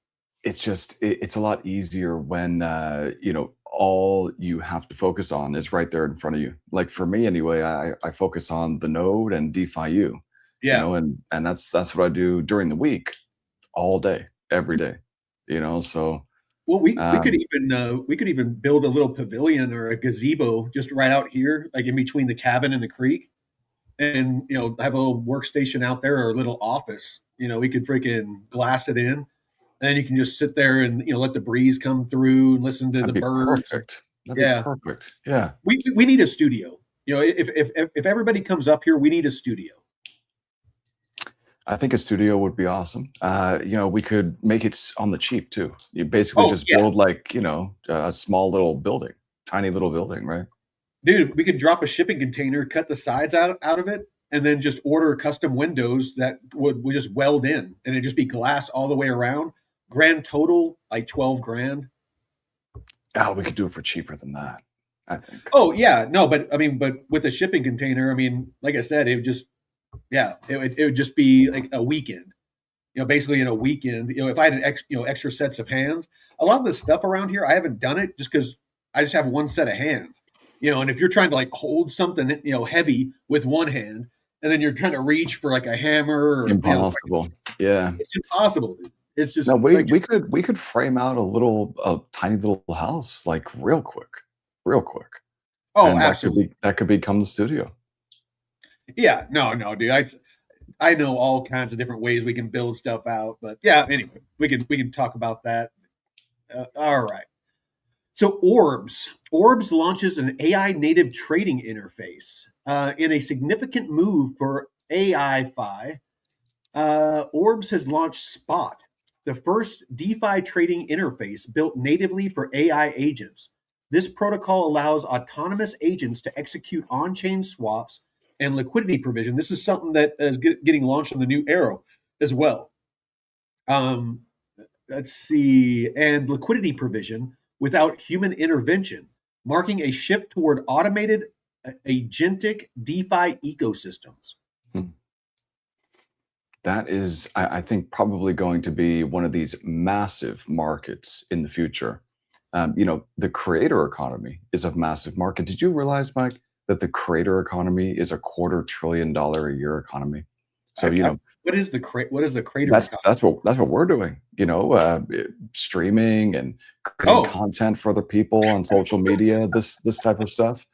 It's just it's a lot easier when all you have to focus on is right there in front of you. Like for me anyway, I focus on the node and DeFi U, Yeah. and that's what I do during the week, all day, every day. So Well, um we could even build a little pavilion or a gazebo just right out here, like in between the cabin and the creek, and have a little workstation out there, or a little office. We could freaking glass it in, and then you can just sit there and let the breeze come through and listen to the that'd be birds. perfect. That'd be Yeah, perfect. Yeah. we need a studio. If everybody comes up here, we need a studio. I think a studio would be awesome. We could make it on the cheap too. You basically Oh just yeah, build like, a small little building, tiny little building, right? dude, we could drop a shipping container, cut the sides out of it, and then just order custom windows that would just weld in, and it'd just be glass all the way around. Grand total like 12 grand. Oh, we could do it for cheaper than that, I think. Oh yeah, no, but I mean, but with a shipping container, I mean, like I said, it would just, yeah, it would just be like a weekend. Basically in a weekend. If I had extra sets of hands, a lot of the stuff around here, I haven't done it just because I just have one set of hands. And if you're trying to like hold something heavy with one hand, and then you're trying to reach for like a hammer, or Impossible. Yeah. it's impossible, dude. It's No, just we like, we could frame out a tiny little house like real quick, real quick. Oh, and absolutely. that could become the studio. Yeah, no, dude. I know all kinds of different ways we can build stuff out, but yeah. Anyway, we can talk about that. All right. So Orbs launches an AI native trading interface in a significant move for AI fi. Orbs has launched Spot, the first DeFi trading interface built natively for AI agents. This protocol allows autonomous agents to execute on chain swaps and liquidity provision. This is something that is getting launched on the new Arrow as well. Um, let's see, and liquidity provision without human intervention, marking a shift toward automated agentic DeFi ecosystems. Hmm. That is, I think, probably going to be one of these massive markets in the future. The creator economy is a massive market. Did you realize, Mike, that the creator economy is a $250 billion a year economy? So, What is the creator economy? that's what we're doing. Streaming and creating Oh, content for other people on social media. This type of stuff.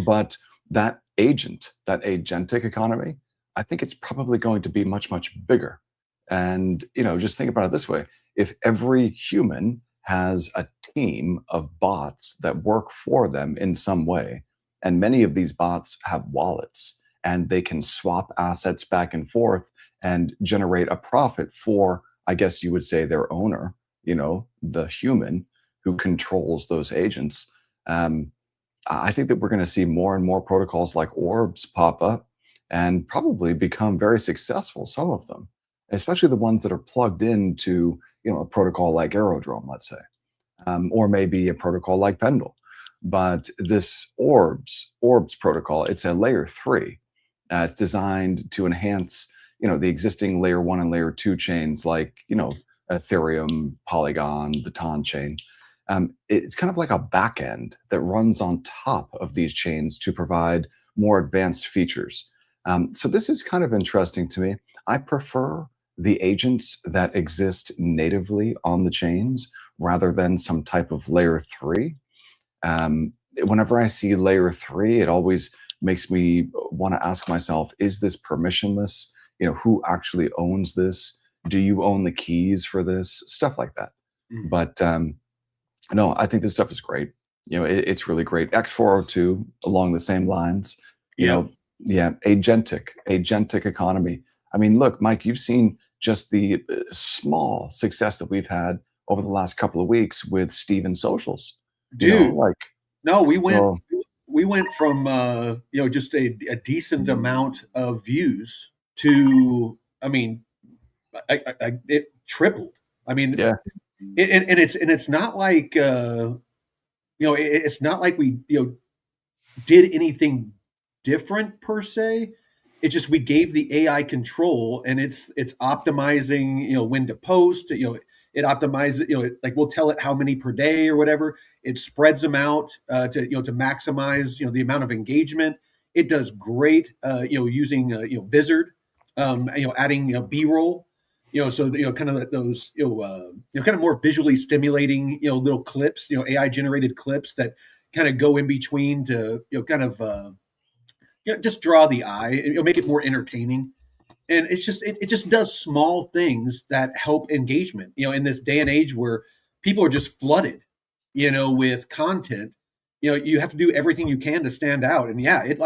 But that agentic economy, I think it's probably going to be much, much bigger. And, just think about it this way. If every human has a team of bots that work for them in some way, and many of these bots have wallets and they can swap assets back and forth and generate a profit for, I guess you would say, their owner, the human who controls those agents. I think that we're going to see more and more protocols like Orbs pop up and probably become very successful, some of them, especially the ones that are plugged into, a protocol like Aerodrome, let's say, or maybe a protocol like Pendle. But this Orbs protocol, it's a layer three. It's designed to enhance, the existing layer one and layer two chains like, Ethereum, Polygon, the Ton chain. It's kind of like a backend that runs on top of these chains to provide more advanced features. So this is kind of interesting to me. I prefer the agents that exist natively on the chains rather than some type of layer three. Whenever I see layer three, it always makes me want to ask myself, is this permissionless? Who actually owns this? Do you own the keys for this? Stuff like that. mm, But no, I think this stuff is great. It's really great. X402 along the same lines. You yep. know, yeah, agentic economy. I mean, look, Mike, you've seen just the small success that we've had over the last couple of weeks with Steven Socials. Dude, Like, no, we went from just a decent amount of views to, I mean, it tripled. I mean, yeah, and it's not like it's not like we did anything different per se. It's just we gave the AI control, and it's optimizing when to post. It optimizes like we'll tell it how many per day or whatever. It spreads them out to maximize the amount of engagement. It does great using Vizard, adding B-roll. So kind of those kind of more visually stimulating little clips, AI generated clips that kind of go in between to kind of just draw the eye and make it more entertaining. And it just does small things that help engagement. In this day and age where people are just flooded, with content. You have to do everything you can to stand out. And yeah, it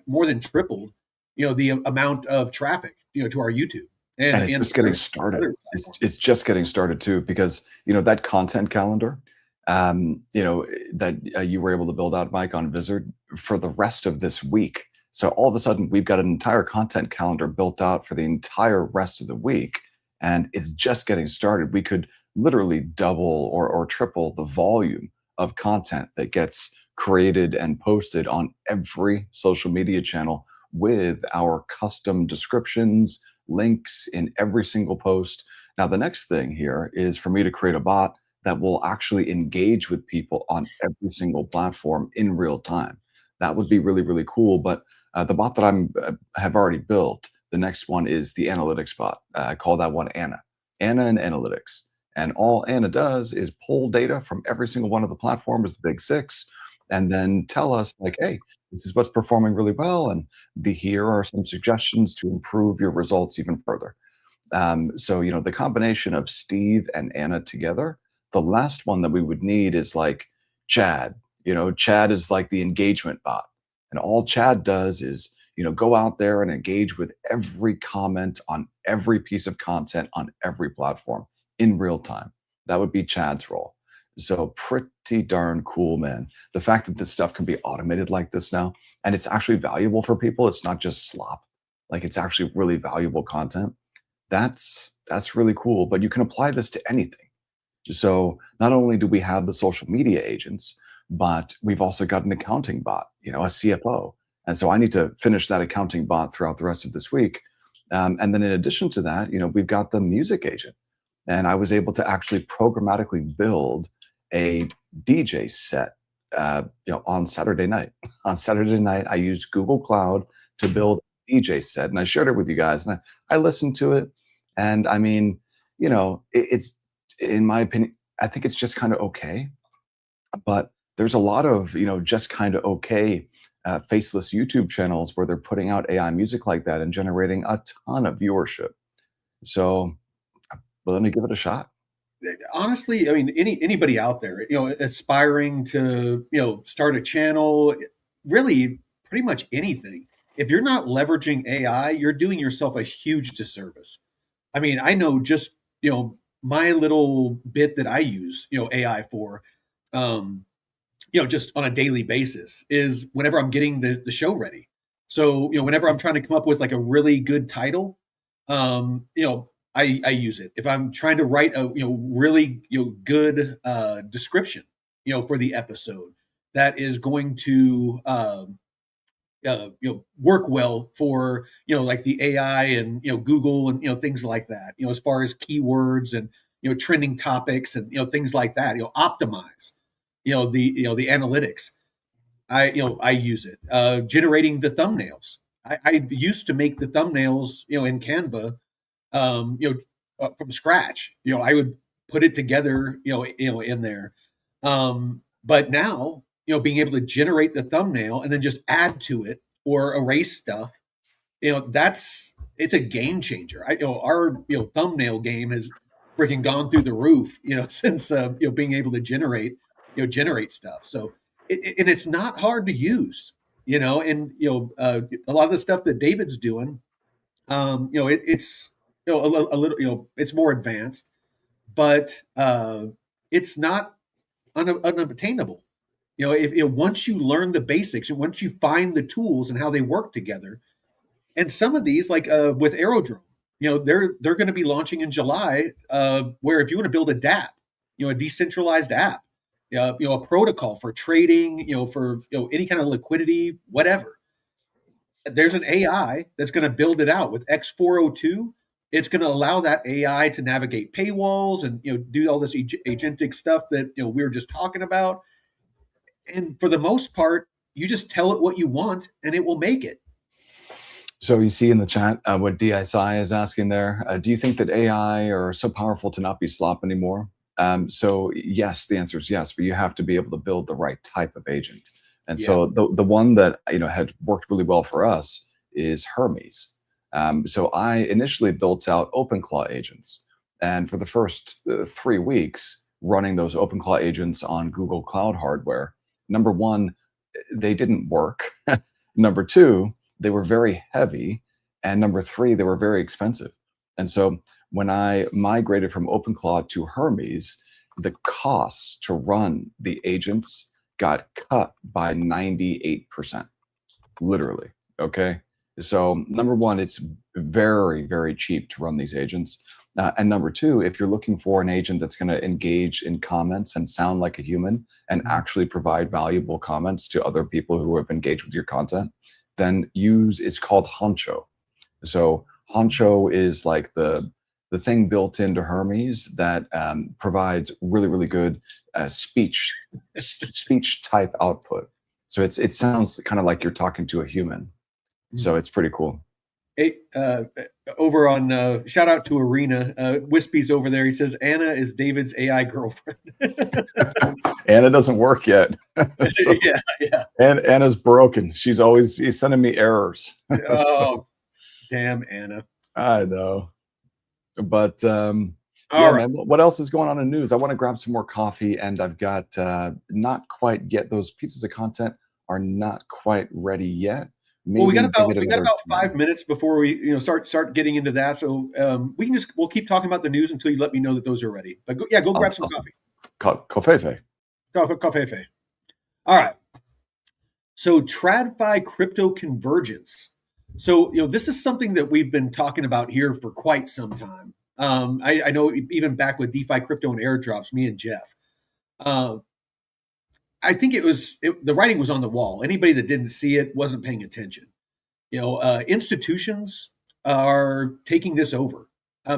more than tripled, the amount of traffic, to our YouTube and and it's and just getting started. other It's, platforms. it's just getting started too, because that content calendar, that you were able to build out, Mike, on Vizard for the rest of this week. So all of a sudden, we've got an entire content calendar built out for the entire rest of the week, and it's just getting started. We could literally double or triple the volume of content that gets created and posted on every social media channel with our custom descriptions, links in every single post. Now, the next thing here is for me to create a bot that will actually engage with people on every single platform in real time. That would be really, really cool. But the bot that I'm have already built, the next one is the analytics bot. I call that one Anna. Anna and analytics. And all Anna does is pull data from every single one of the platforms, the big six, and then tell us like, hey, this is what's performing really well, and here are some suggestions to improve your results even further. So, the combination of Steve and Anna together, the last one that we would need is like Chad. Chad is like the engagement bot. And all Chad does is, go out there and engage with every comment on every piece of content on every platform in real time. That would be Chad's role. So pretty darn cool, man. The fact that this stuff can be automated like this now, and it's actually valuable for people. It's not just slop. Like it's actually really valuable content. That's really cool, but you can apply this to anything. So not only do we have the social media agents, but we've also got an accounting bot, a CFO. And so I need to finish that accounting bot throughout the rest of this week. And then in addition to that, we've got the music agent. And I was able to actually programmatically build a DJ set, on Saturday night. On Saturday night, I used Google Cloud to build a DJ set, and I shared it with you guys. And I listened to it, and I mean, it's in my opinion, I think it's just kind of okay. But there's a lot of just kind of okay faceless YouTube channels where they're putting out AI music like that and generating a ton of viewership. So, let me give it a shot. Honestly, I mean, anybody out there, aspiring to, start a channel, really pretty much anything. If you're not leveraging AI, you're doing yourself a huge disservice. I mean, I know just, my little bit that I use, AI for, um, just on a daily basis is whenever I'm getting the show ready. So, whenever I'm trying to come up with like a really good title, I use it. If I'm trying to write a really good description for the episode that is going to work well for like the AI and Google and things like that, as far as keywords and trending topics and things like that, optimize the analytics. I use it. Generating the thumbnails. I used to make the thumbnails in Canva, from scratch. I would put it together, in there. But now, being able to generate the thumbnail and then just add to it or erase stuff, it's a game changer. Our thumbnail game has freaking gone through the roof, since being able to generate stuff. So and it's not hard to use, and a lot of the stuff that David's doing, it's a little, it's more advanced, but it's not unobtainable. If once you learn the basics and once you find the tools and how they work together, and some of these, like with Aerodrome, they're going to be launching in July, where if you want to build a DApp, a decentralized app, a protocol for trading, for any kind of liquidity, whatever, there's an AI that's going to build it out with X402. It's going to allow that AI to navigate paywalls and do all this agentic stuff that we were just talking about. And for the most part, you just tell it what you want, and it will make it. So you see in the chat what DSI is asking there. Do you think that AI are so powerful to not be slop anymore? So yes, the answer is yes, but you have to be able to build the right type of agent. And so the one that had worked really well for us is Hermes. So I initially built out OpenClaw agents, and for the first 3 weeks, running those OpenClaw agents on Google Cloud hardware, number one, they didn't work. Number two, they were very heavy, and number three, they were very expensive. And so when I migrated from OpenClaw to Hermes, the costs to run the agents got cut by 98%, literally. Okay. So number one, it's very, very cheap to run these agents. And number two, if you're looking for an agent that's going to engage in comments and sound like a human and actually provide valuable comments to other people who have engaged with your content, then it's called Honcho. So Honcho is like the thing built into Hermes that provides really, really good speech type output. So it sounds kind of like you're talking to a human. So it's pretty cool. Hey, over on shout out to Arena. Wispy's over there. He says Anna is David's AI girlfriend. Anna doesn't work yet. So, yeah. and Anna's broken. She's sending me errors. Oh, damn Anna. I know. But yeah, right. man, what else is going on in news? I want to grab some more coffee, and I've got not quite yet. Those pieces of content are not quite ready yet. Maybe Well, we got another about 2 5 minutes before we start getting into that. So we'll keep talking about the news until you let me know that those are ready. But go grab some coffee. Coffee. Coffee. All right. So TradFi crypto convergence. So this is something that we've been talking about here for quite some time. I know even back with DeFi crypto and airdrops, me and Jeff. I think the writing was on the wall. Anybody that didn't see it wasn't paying attention. Institutions are taking this over. I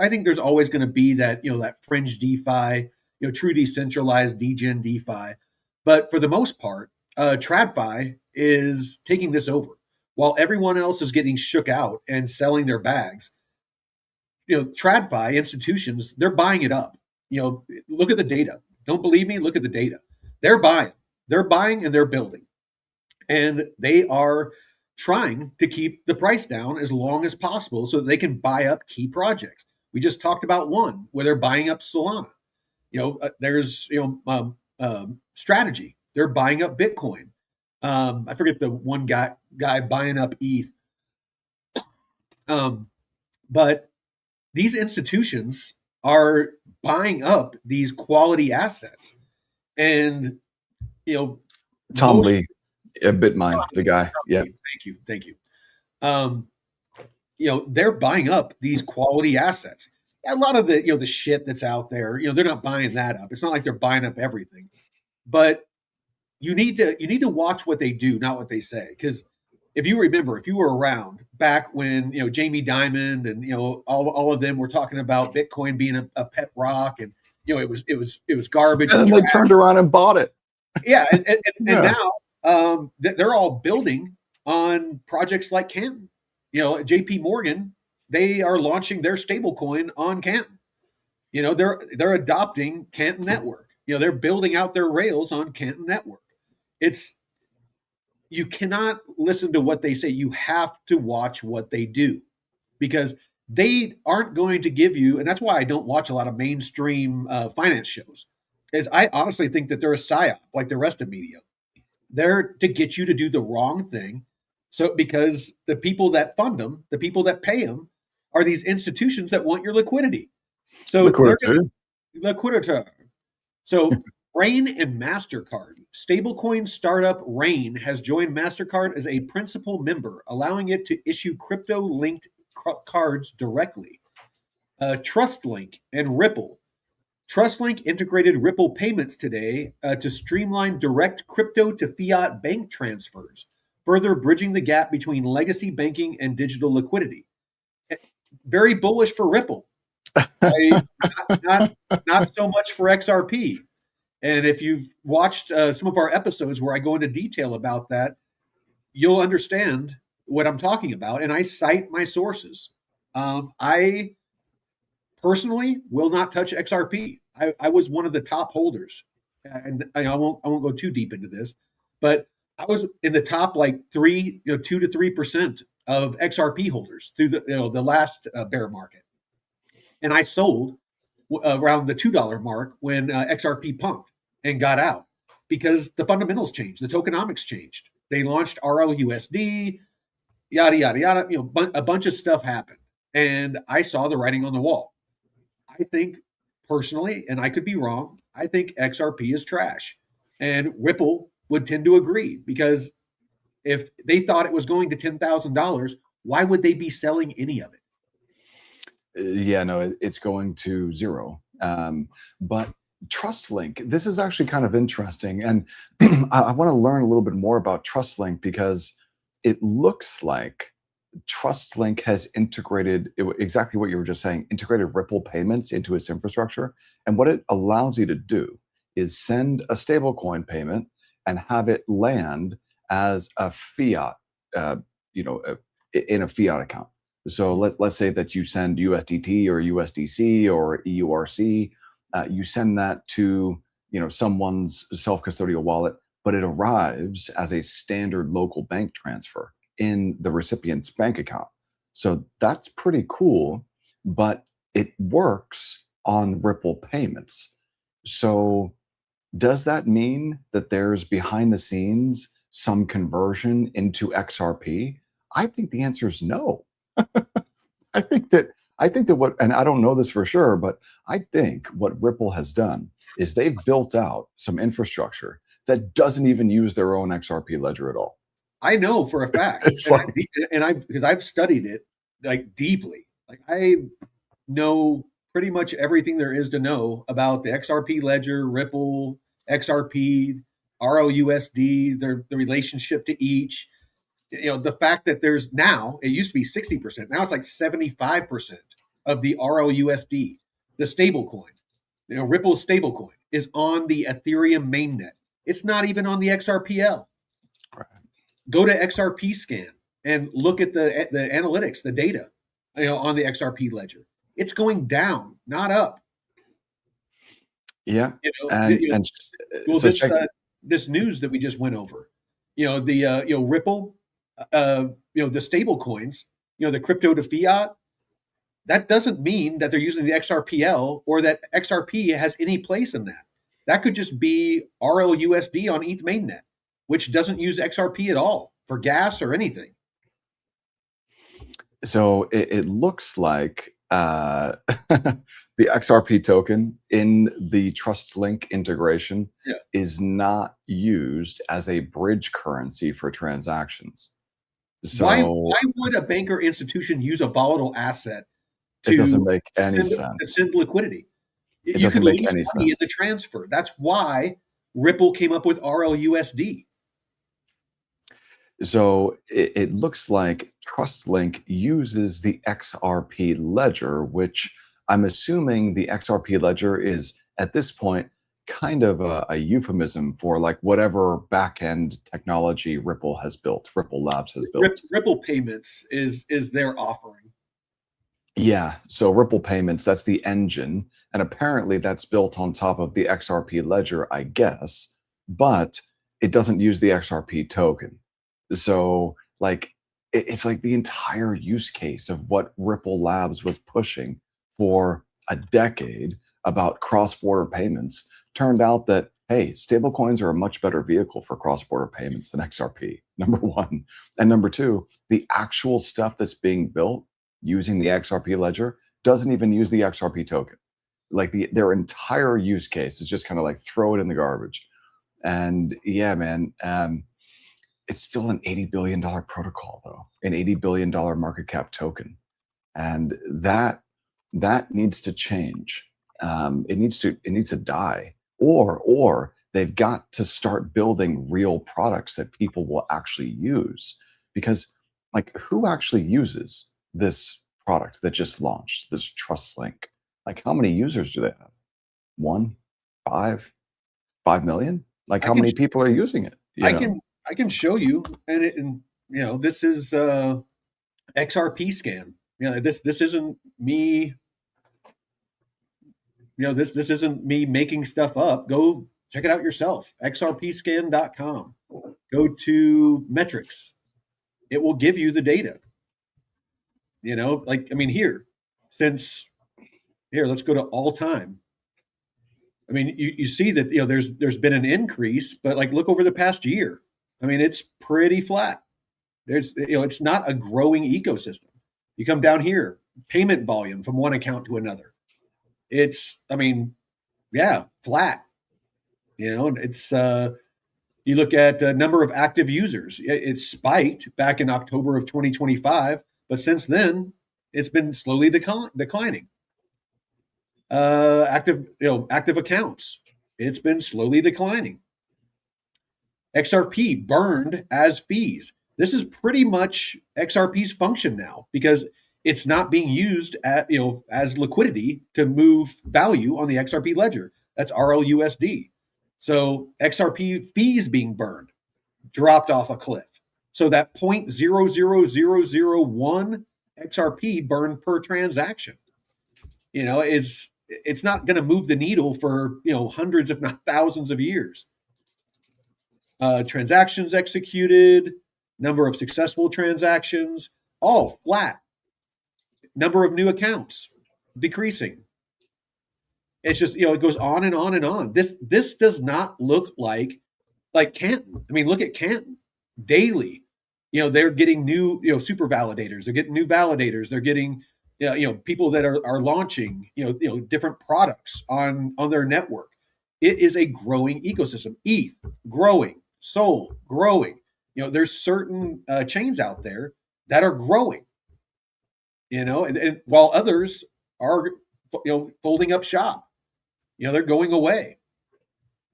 think there's always going to be that that fringe DeFi, true decentralized degen DeFi, but for the most part, TradFi is taking this over while everyone else is getting shook out and selling their bags. TradFi institutions, they're buying it up. Look at the data. Don't believe me? Look at the data. They're buying and they're building. And they are trying to keep the price down as long as possible so that they can buy up key projects. We just talked about one where they're buying up Solana. There's strategy. They're buying up Bitcoin. I forget the one guy buying up ETH. But these institutions are buying up these quality assets. And Tom Lee, BitMine, the guy. Yeah. Thank you. They're buying up these quality assets. A lot of the shit that's out there, they're not buying that up. It's not like they're buying up everything. But you need to watch what they do, not what they say. Because if you were around back when Jamie Dimon and all of them were talking about Bitcoin being a pet rock, and it was garbage. And then they turned around and bought it. Yeah, and now they're all building on projects like Canton. JP Morgan, they are launching their stablecoin on Canton. They're adopting Canton Network. They're building out their rails on Canton Network. You cannot listen to what they say. You have to watch what they do, because they aren't going to give you, and that's why I don't watch a lot of mainstream finance shows, is I honestly think that they're a psyop like the rest of media. They're to get you to do the wrong thing. So because the people that fund them, the people that pay them, are these institutions that want your liquidity. So liquidity. So Rain and MasterCard. Stablecoin startup Rain has joined MasterCard as a principal member, allowing it to issue crypto-linked cards directly. TrustLink and Ripple. TrustLink integrated Ripple payments today to streamline direct crypto to fiat bank transfers, further bridging the gap between legacy banking and digital liquidity. Very bullish for Ripple. Not so much for XRP. And if you've watched some of our episodes where I go into detail about that, you'll understand what I'm talking about. And I cite my sources. I personally will not touch XRP. I was one of the top holders, and I won't go too deep into this, but I was in the top 2 to 3% of XRP holders through the last bear market, and I sold around the $2 mark when XRP pumped and got out because the fundamentals changed, the tokenomics changed. They launched RLUSD, yada yada yada. A bunch of stuff happened, and I saw the writing on the wall. I think personally, and I could be wrong, I think XRP is trash. And Ripple would tend to agree, because if they thought it was going to $10,000, why would they be selling any of it? Yeah, no, it's going to zero. But TrustLink, this is actually kind of interesting. And I want to learn a little bit more about TrustLink, because it looks like TrustLink has integrated exactly what you were just saying, integrated Ripple payments into its infrastructure. And what it allows you to do is send a stablecoin payment and have it land as a fiat, in a fiat account. So let's say that you send USDT or USDC or EURC, you send that to someone's self-custodial wallet, but it arrives as a standard local bank transfer in the recipient's bank account. So that's pretty cool, but it works on Ripple payments. So does that mean that there's behind the scenes some conversion into XRP? I think the answer is no. I think that what, and I don't know this for sure, but I think what Ripple has done is they've built out some infrastructure that doesn't even use their own XRP ledger at all. I know for a fact, It's like, because I've studied it like deeply. Like I know pretty much everything there is to know about the XRP ledger, Ripple, XRP, ROUSD, the relationship to each. The fact that there's now, it used to be 60%, now it's like 75% of the ROUSD, the stable coin, Ripple's stable coin is on the Ethereum mainnet. It's not even on the XRPL. right. Go to XRP scan and look at the analytics, the data, on the XRP ledger. It's going down, not up. Yeah. Well, So this news that we just went over, Ripple, the stable coins, the crypto to fiat, that doesn't mean that they're using the XRPL or that XRP has any place in that. That could just be RLUSD on ETH mainnet, which doesn't use XRP at all for gas or anything. So it looks like the XRP token in the Trust Link integration is not used as a bridge currency for transactions. So why would a bank or institution use a volatile asset it doesn't make any sense. To send liquidity? It You doesn't can make lose any money in sense. the transfer. That's why Ripple came up with RLUSD. So it looks like TrustLink uses the XRP ledger, which I'm assuming the XRP ledger is at this point kind of a euphemism for like whatever back-end technology Ripple has built, Ripple Labs has built. Ripple Payments is their offering. Yeah, so Ripple Payments, that's the engine, and apparently that's built on top of the XRP ledger, I guess, but it doesn't use the XRP token. So, like, it's like the entire use case of what Ripple Labs was pushing for a decade about cross-border payments turned out that, hey, stablecoins are a much better vehicle for cross-border payments than XRP, number one. And number two, the actual stuff that's being built using the XRP ledger doesn't even use the XRP token. Like their entire use case is just kind of like throw it in the garbage. And yeah, man, it's still an $80 billion protocol though, an $80 billion market cap token. And that needs to change. It needs to die, or they've got to start building real products that people will actually use. Because like who actually uses this product that just launched, this Trust Link? Like how many users do they have? 1, 5, 5 million? Like how many people are using it? I can show you, and this is XRP scan. This isn't me. This isn't me making stuff up. Go check it out yourself. XRPscan.com. Go to metrics. It will give you the data. Let's go to all time. I mean, you see that there's been an increase, but like look over the past year. I mean, it's pretty flat. It's not a growing ecosystem. You come down here, payment volume from one account to another. It's, flat. It's you look at number of active users. It spiked back in October of 2025, but since then it's been slowly declining. Active accounts, it's been slowly declining. XRP burned as fees. This is pretty much XRP's function now because it's not being used as liquidity to move value on the XRP ledger. That's RLUSD. So XRP fees being burned, dropped off a cliff. So that 0.00001 XRP burned per transaction, it's not going to move the needle for hundreds, if not thousands, of years. Transactions executed, number of successful transactions, all flat. Number of new accounts decreasing. It's just it goes on and on and on. This does not look like Canton. I mean, look at Canton daily. They're getting new super validators. They're getting new validators. They're getting people that are launching different products on their network. It is a growing ecosystem. ETH growing, Sol growing. There's certain chains out there that are growing. And while others are folding up shop. They're going away.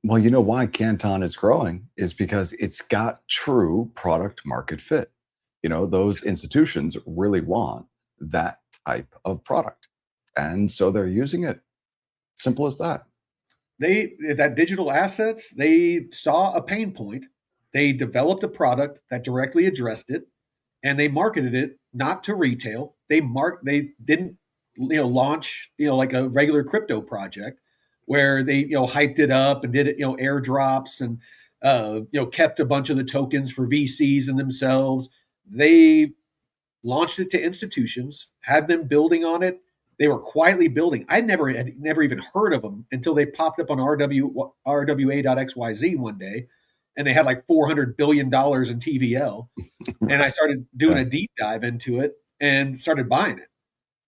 Well, you know why Canton is growing is because it's got true product market fit. Those institutions really want that type of product. And so they're using it. Simple as that. That digital assets, they saw a pain point. They developed a product that directly addressed it, and they marketed it not to retail. They didn't launch like a regular crypto project where they hyped it up and did it airdrops and kept a bunch of the tokens for VCs and themselves. They launched it to institutions, had them building on it. They were quietly building. I never even heard of them until they popped up on RWA.xyz one day, and they had like $400 billion in TVL. And I started doing a deep dive into it and started buying it.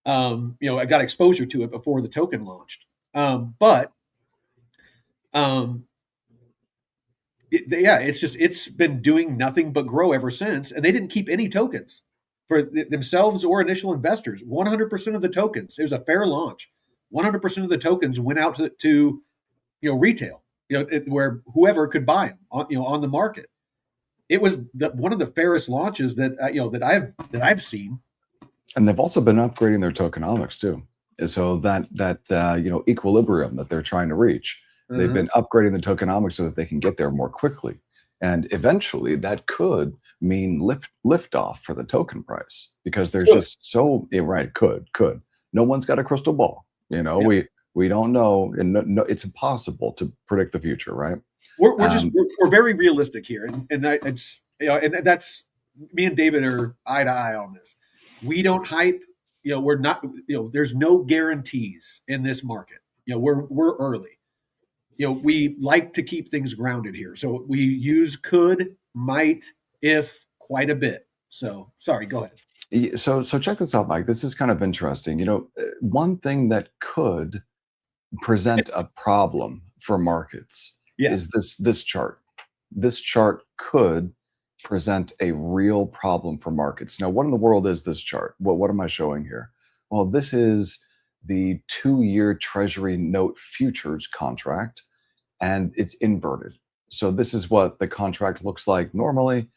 I got exposure to it before the token launched. It's been doing nothing but grow ever since. And they didn't keep any tokens for themselves or initial investors. 100% of the tokens, it was a fair launch. 100% of the tokens went out to retail, where whoever could buy them on the market. It was one of the fairest launches that I've seen. And they've also been upgrading their tokenomics too. So that equilibrium that they're trying to reach, they've been upgrading the tokenomics so that they can get there more quickly. And eventually that could mean lift off for the token price, because there's just so could. No one's got a crystal ball. We don't know, and no, it's impossible to predict the future, right? We're very realistic here, and that's me and David are eye to eye on this. We don't hype. We're not. There's no guarantees in this market. We're early. We like to keep things grounded here, so we use could, might, if quite a bit. So sorry, go ahead. So check this out, Mike. This is kind of interesting. One thing that could present a problem for markets is this chart. This chart could present a real problem for markets. Now, what in the world is this chart? Well, what am I showing here? Well, this is the 2-year Treasury note futures contract, and it's inverted. So this is what the contract looks like normally.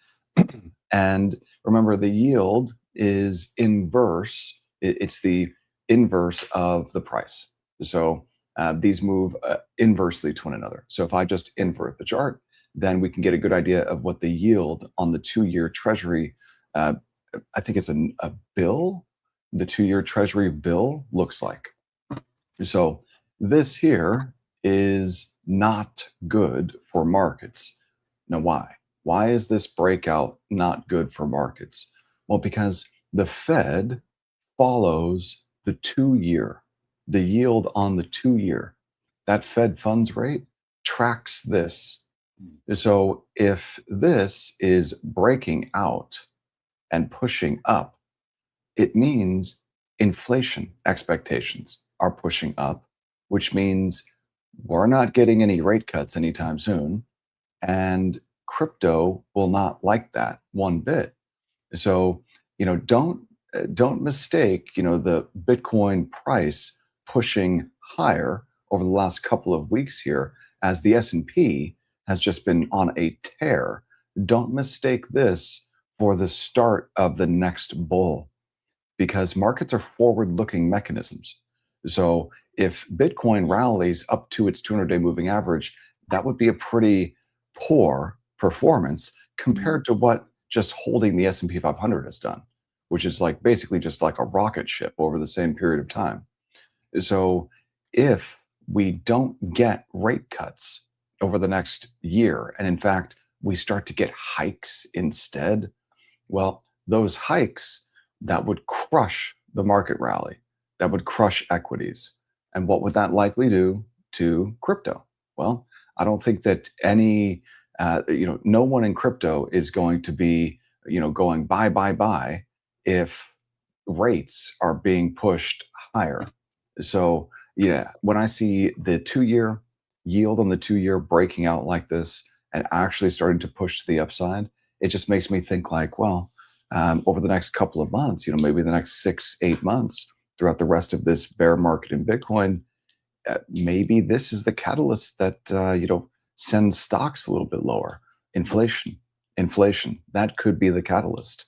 And remember, the yield is inverse. It's the inverse of the price. So these move inversely to one another. So if I just invert the chart, then we can get a good idea of what the yield on the 2-year Treasury, I think it's a bill, the 2-year Treasury bill looks like. So this here is not good for markets. Now, why? Why is this breakout not good for markets? Well, because the Fed follows the 2-year, the yield on the 2-year. That Fed funds rate tracks this. So if this is breaking out and pushing up, it means inflation expectations are pushing up, which means we're not getting any rate cuts anytime soon. And crypto will not like that one bit. So, don't mistake, the Bitcoin price pushing higher over the last couple of weeks here as the S&P has just been on a tear. Don't mistake this for the start of the next bull, because markets are forward-looking mechanisms. So if Bitcoin rallies up to its 200-day moving average, that would be a pretty poor performance compared to what just holding the S&P 500 has done, which is like basically just like a rocket ship over the same period of time. So if we don't get rate cuts over the next year, and in fact, we start to get hikes instead, well, those hikes that would crush the market rally, that would crush equities. And what would that likely do to crypto? Well, I don't think that no one in crypto is going to be, going buy if rates are being pushed higher. So, yeah, when I see the 2 year yield on the 2 year breaking out like this and actually starting to push to the upside, it just makes me think like, well, over the next couple of months, maybe the next 6, 8 months throughout the rest of this bear market in Bitcoin, maybe this is the catalyst that, sends stocks a little bit lower. Inflation, that could be the catalyst.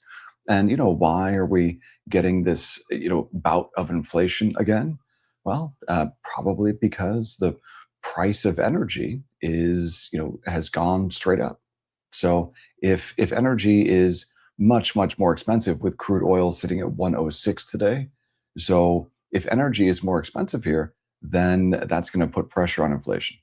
And, why are we getting this, bout of inflation again? Well, probably because the price of energy has gone straight up. So if energy is much more expensive with crude oil sitting at 106 today, so if energy is more expensive here, then that's going to put pressure on inflation.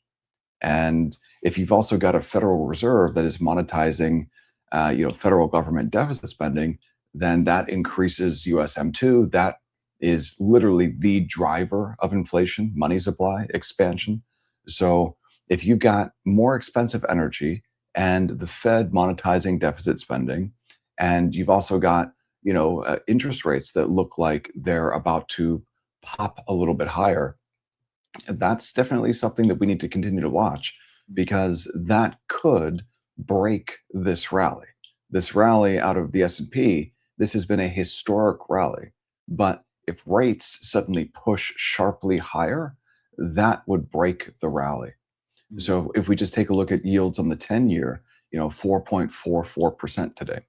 And if you've also got a Federal Reserve that is monetizing, federal government deficit spending, then that increases USM2. That is literally the driver of inflation, money supply expansion. So if you've got more expensive energy and the Fed monetizing deficit spending, and you've also got, interest rates that look like they're about to pop a little bit higher, that's definitely something that we need to continue to watch, because that could break this rally. This rally out of the S&P, this has been a historic rally. But if rates suddenly push sharply higher, that would break the rally. So if we just take a look at yields on the 10-year, 4.44% today,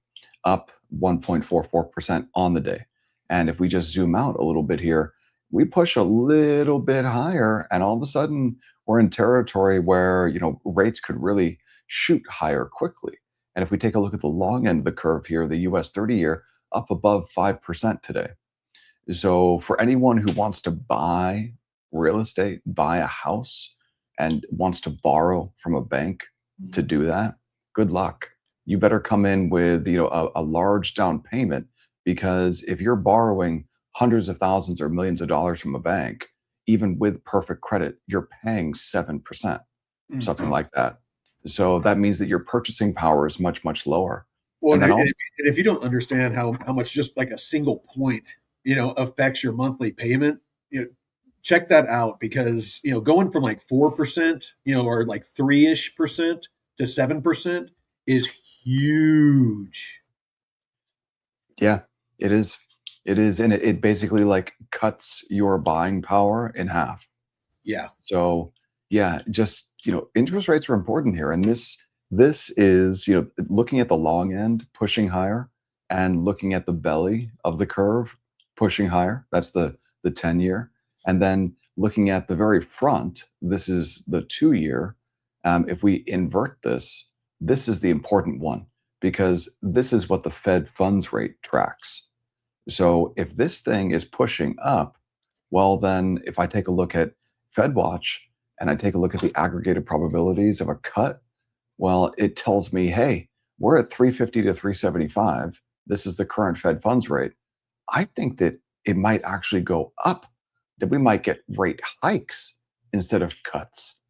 up 1.44% on the day. And if we just zoom out a little bit here, we push a little bit higher, and all of a sudden we're in territory where, rates could really shoot higher quickly. And if we take a look at the long end of the curve here, the US 30-year up above 5% today. So for anyone who wants to buy real estate, buy a house, and wants to borrow from a bank to do that, good luck. You better come in with, a large down payment, because if you're borrowing hundreds of thousands or millions of dollars from a bank, even with perfect credit, you're paying 7%, something like that. So that means that your purchasing power is much lower. Well, And and if you don't understand how much just like a single point, affects your monthly payment, check that out, because, going from like 4%, or like 3-ish% to 7% is huge. Yeah, it is. It is. And it basically like cuts your buying power in half. Yeah. So yeah, just, interest rates are important here. And this is, looking at the long end pushing higher, and looking at the belly of the curve pushing higher. That's the 10-year. And then looking at the very front, this is the 2-year. If we invert this, this is the important one, because this is what the Fed funds rate tracks. So if this thing is pushing up, well, then if I take a look at FedWatch and I take a look at the aggregated probabilities of a cut, well, it tells me, hey, we're at 350 to 375. This is the current Fed funds rate. I think that it might actually go up, that we might get rate hikes instead of cuts.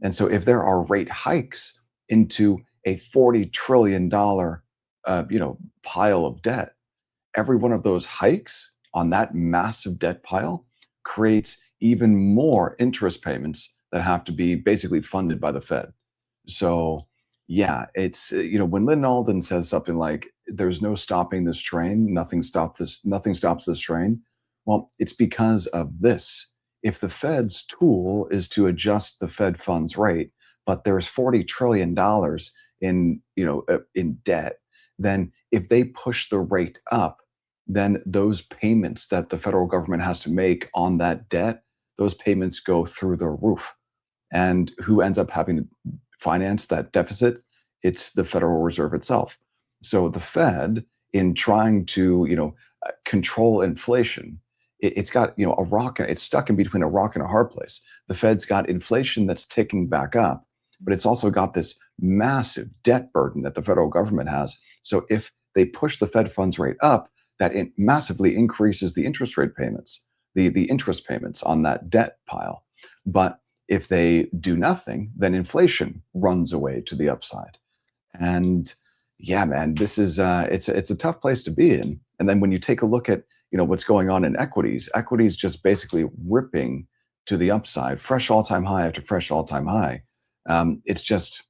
And so if there are rate hikes into a $40 trillion pile of debt, every one of those hikes on that massive debt pile creates even more interest payments that have to be basically funded by the Fed. So yeah, it's, when Lynn Alden says something like, there's no stopping this train, nothing stops this train. Well, it's because of this. If the Fed's tool is to adjust the Fed funds rate, but there's $40 trillion in debt, then if they push the rate up, then those payments that the federal government has to make on that debt, those payments go through the roof. And who ends up having to finance that deficit? It's the Federal Reserve itself. So the Fed, in trying to, control inflation, it's got, a rock, it's stuck in between a rock and a hard place. The Fed's got inflation that's ticking back up, but it's also got this massive debt burden that the federal government has. So if they push the Fed funds rate up, that it massively increases the interest rate payments, the interest payments on that debt pile. But if they do nothing, then inflation runs away to the upside. And yeah, man, this is it's a tough place to be in. And then when you take a look at what's going on in equities just basically ripping to the upside, fresh all-time high after fresh all-time high. It's just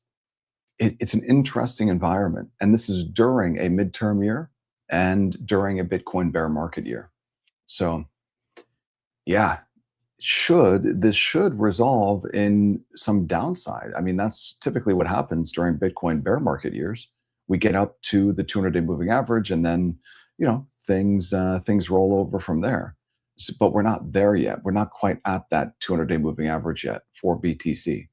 it's an interesting environment, and this is during a midterm year and during a Bitcoin bear market year. So yeah, should resolve in some downside. I mean, that's typically what happens during Bitcoin bear market years. We get up to the 200-day moving average, and then things roll over from there. But we're not there yet. We're not quite at that 200-day moving average yet for BTC.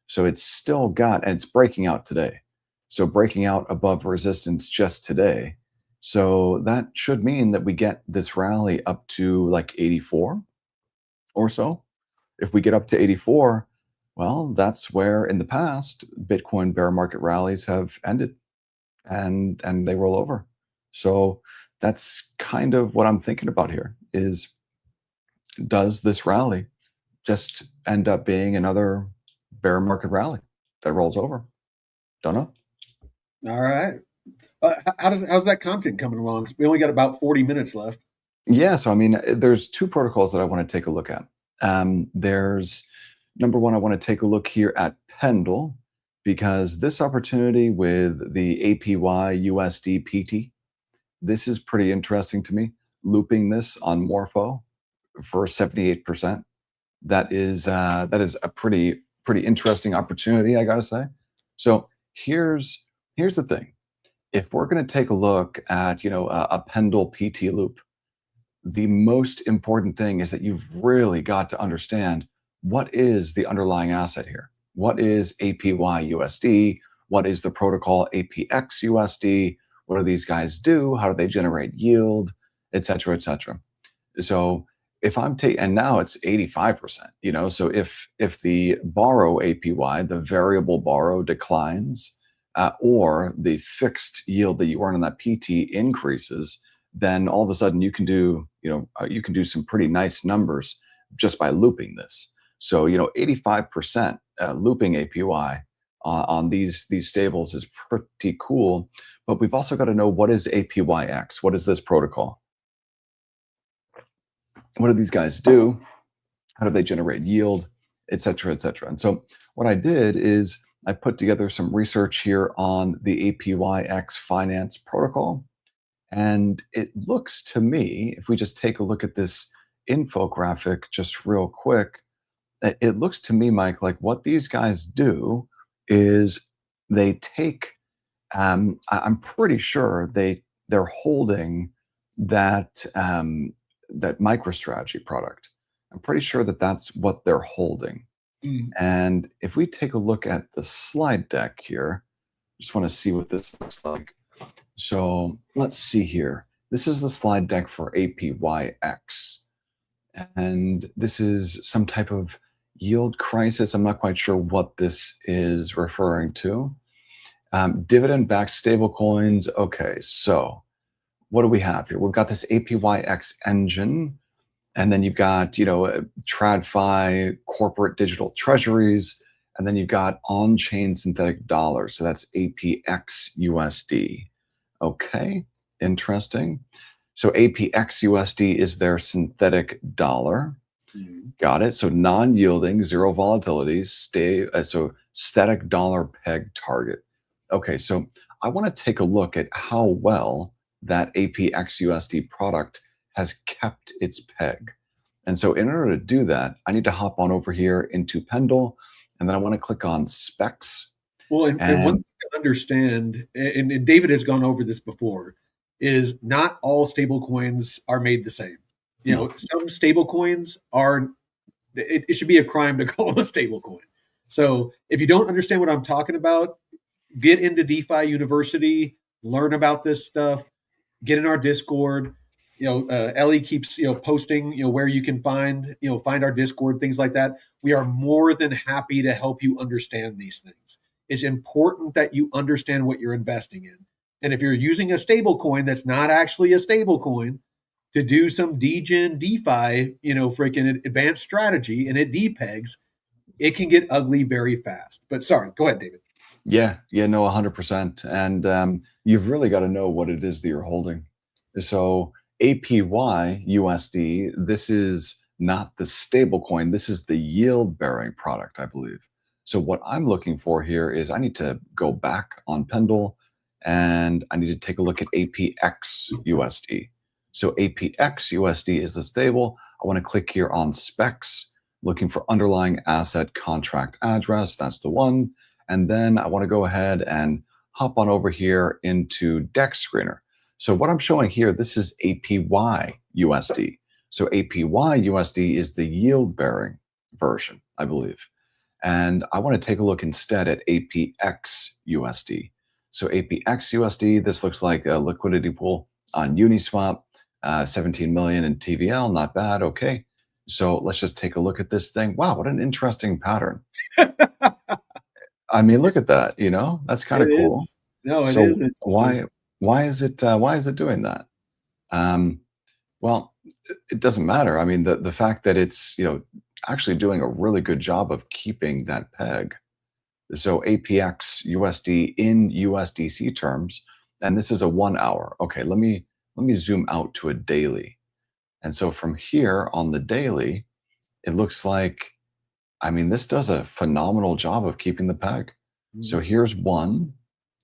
So it's still got, and it's breaking out today. So breaking out above resistance just today. So that should mean that we get this rally up to like 84 or so. If we get up to 84, well, that's where in the past Bitcoin bear market rallies have ended, and they roll over. So that's kind of what I'm thinking about here is, does this rally just end up being another bear market rally that rolls over? Don't know. All right. How's that content coming along? We only got about 40 minutes left. Yeah, so I mean, there's two protocols that I want to take a look at. There's number one, I want to take a look here at Pendle, because this opportunity with the APY USD PT, this is pretty interesting to me. Looping this on Morpho for 78%. That is a pretty interesting opportunity, I gotta say. So here's the thing. If we're going to take a look at a Pendle PT loop, the most important thing is that you've really got to understand what is the underlying asset here. What is APY USD? What is the protocol APX USD? What do these guys do? How do they generate yield, et cetera, et cetera? So if I'm taking, and now it's 85%, so if the borrow APY, the variable borrow declines, or the fixed yield that you earn on that PT increases, then all of a sudden you can do some pretty nice numbers just by looping this. So 85% looping APY on these stables is pretty cool. But we've also got to know, what is APYX? What is this protocol? What do these guys do? How do they generate yield, et cetera, et cetera? And so what I did is I put together some research here on the APYX finance protocol. And it looks to me, if we just take a look at this infographic just real quick, it looks to me, Mike, like what these guys do is they take, I'm pretty sure they're holding that that MicroStrategy product. I'm pretty sure that that's what they're holding. And if we take a look at the slide deck here, just want to see what this looks like. So let's see here. This is the slide deck for APYX. And this is some type of yield crisis. I'm not quite sure what this is referring to. Dividend-backed stablecoins. Okay, so what do we have here? We've got this APYX engine, and then you've got, TradFi corporate digital treasuries, and then you've got on-chain synthetic dollars. So that's APX USD. Okay, interesting. So APX USD is their synthetic dollar. Got it. So non-yielding, zero volatility, so static dollar peg target. Okay, so I want to take a look at how well that APX USD product has kept its peg. And so in order to do that, I need to hop on over here into Pendle, and then I want to click on specs. Well, and one thing to understand, and David has gone over this before, is not all stable coins are made the same. Some stable coins are, it should be a crime to call them a stable coin. So if you don't understand what I'm talking about, get into DeFi University, learn about this stuff, get in our Discord. Ellie keeps posting where you can find our Discord, things like that. We are more than happy to help you understand these things. It's important that you understand what you're investing in. And if you're using a stable coin that's not actually a stable coin to do some degen DeFi, freaking advanced strategy, and it depegs, it can get ugly very fast. But sorry, go ahead, David. Yeah, no, 100%. And you've really got to know what it is that you're holding. So APY USD, this is not the stable coin. This is the yield bearing product, I believe. So what I'm looking for here is I need to go back on Pendle and I need to take a look at APX USD. So APX USD is the stable. I want to click here on specs, looking for underlying asset contract address. That's the one. And then I want to go ahead and hop on over here into Dex Screener. So what I'm showing here, this is APY USD. So APY USD is the yield bearing version, I believe. And I want to take a look instead at APX USD. So APX USD, this looks like a liquidity pool on Uniswap, 17 million in TVL, not bad. Okay. So let's just take a look at this thing. Wow, what an interesting pattern. I mean, look at that, that's kind of cool. No, it so is. why is it doing that? Well, it doesn't matter. I mean, the fact that it's, actually doing a really good job of keeping that peg. So APX USD in USDC terms, and this is a 1 hour. Okay, let me zoom out to a daily. And so from here on the daily, it looks like, I mean, this does a phenomenal job of keeping the peg. So here's one,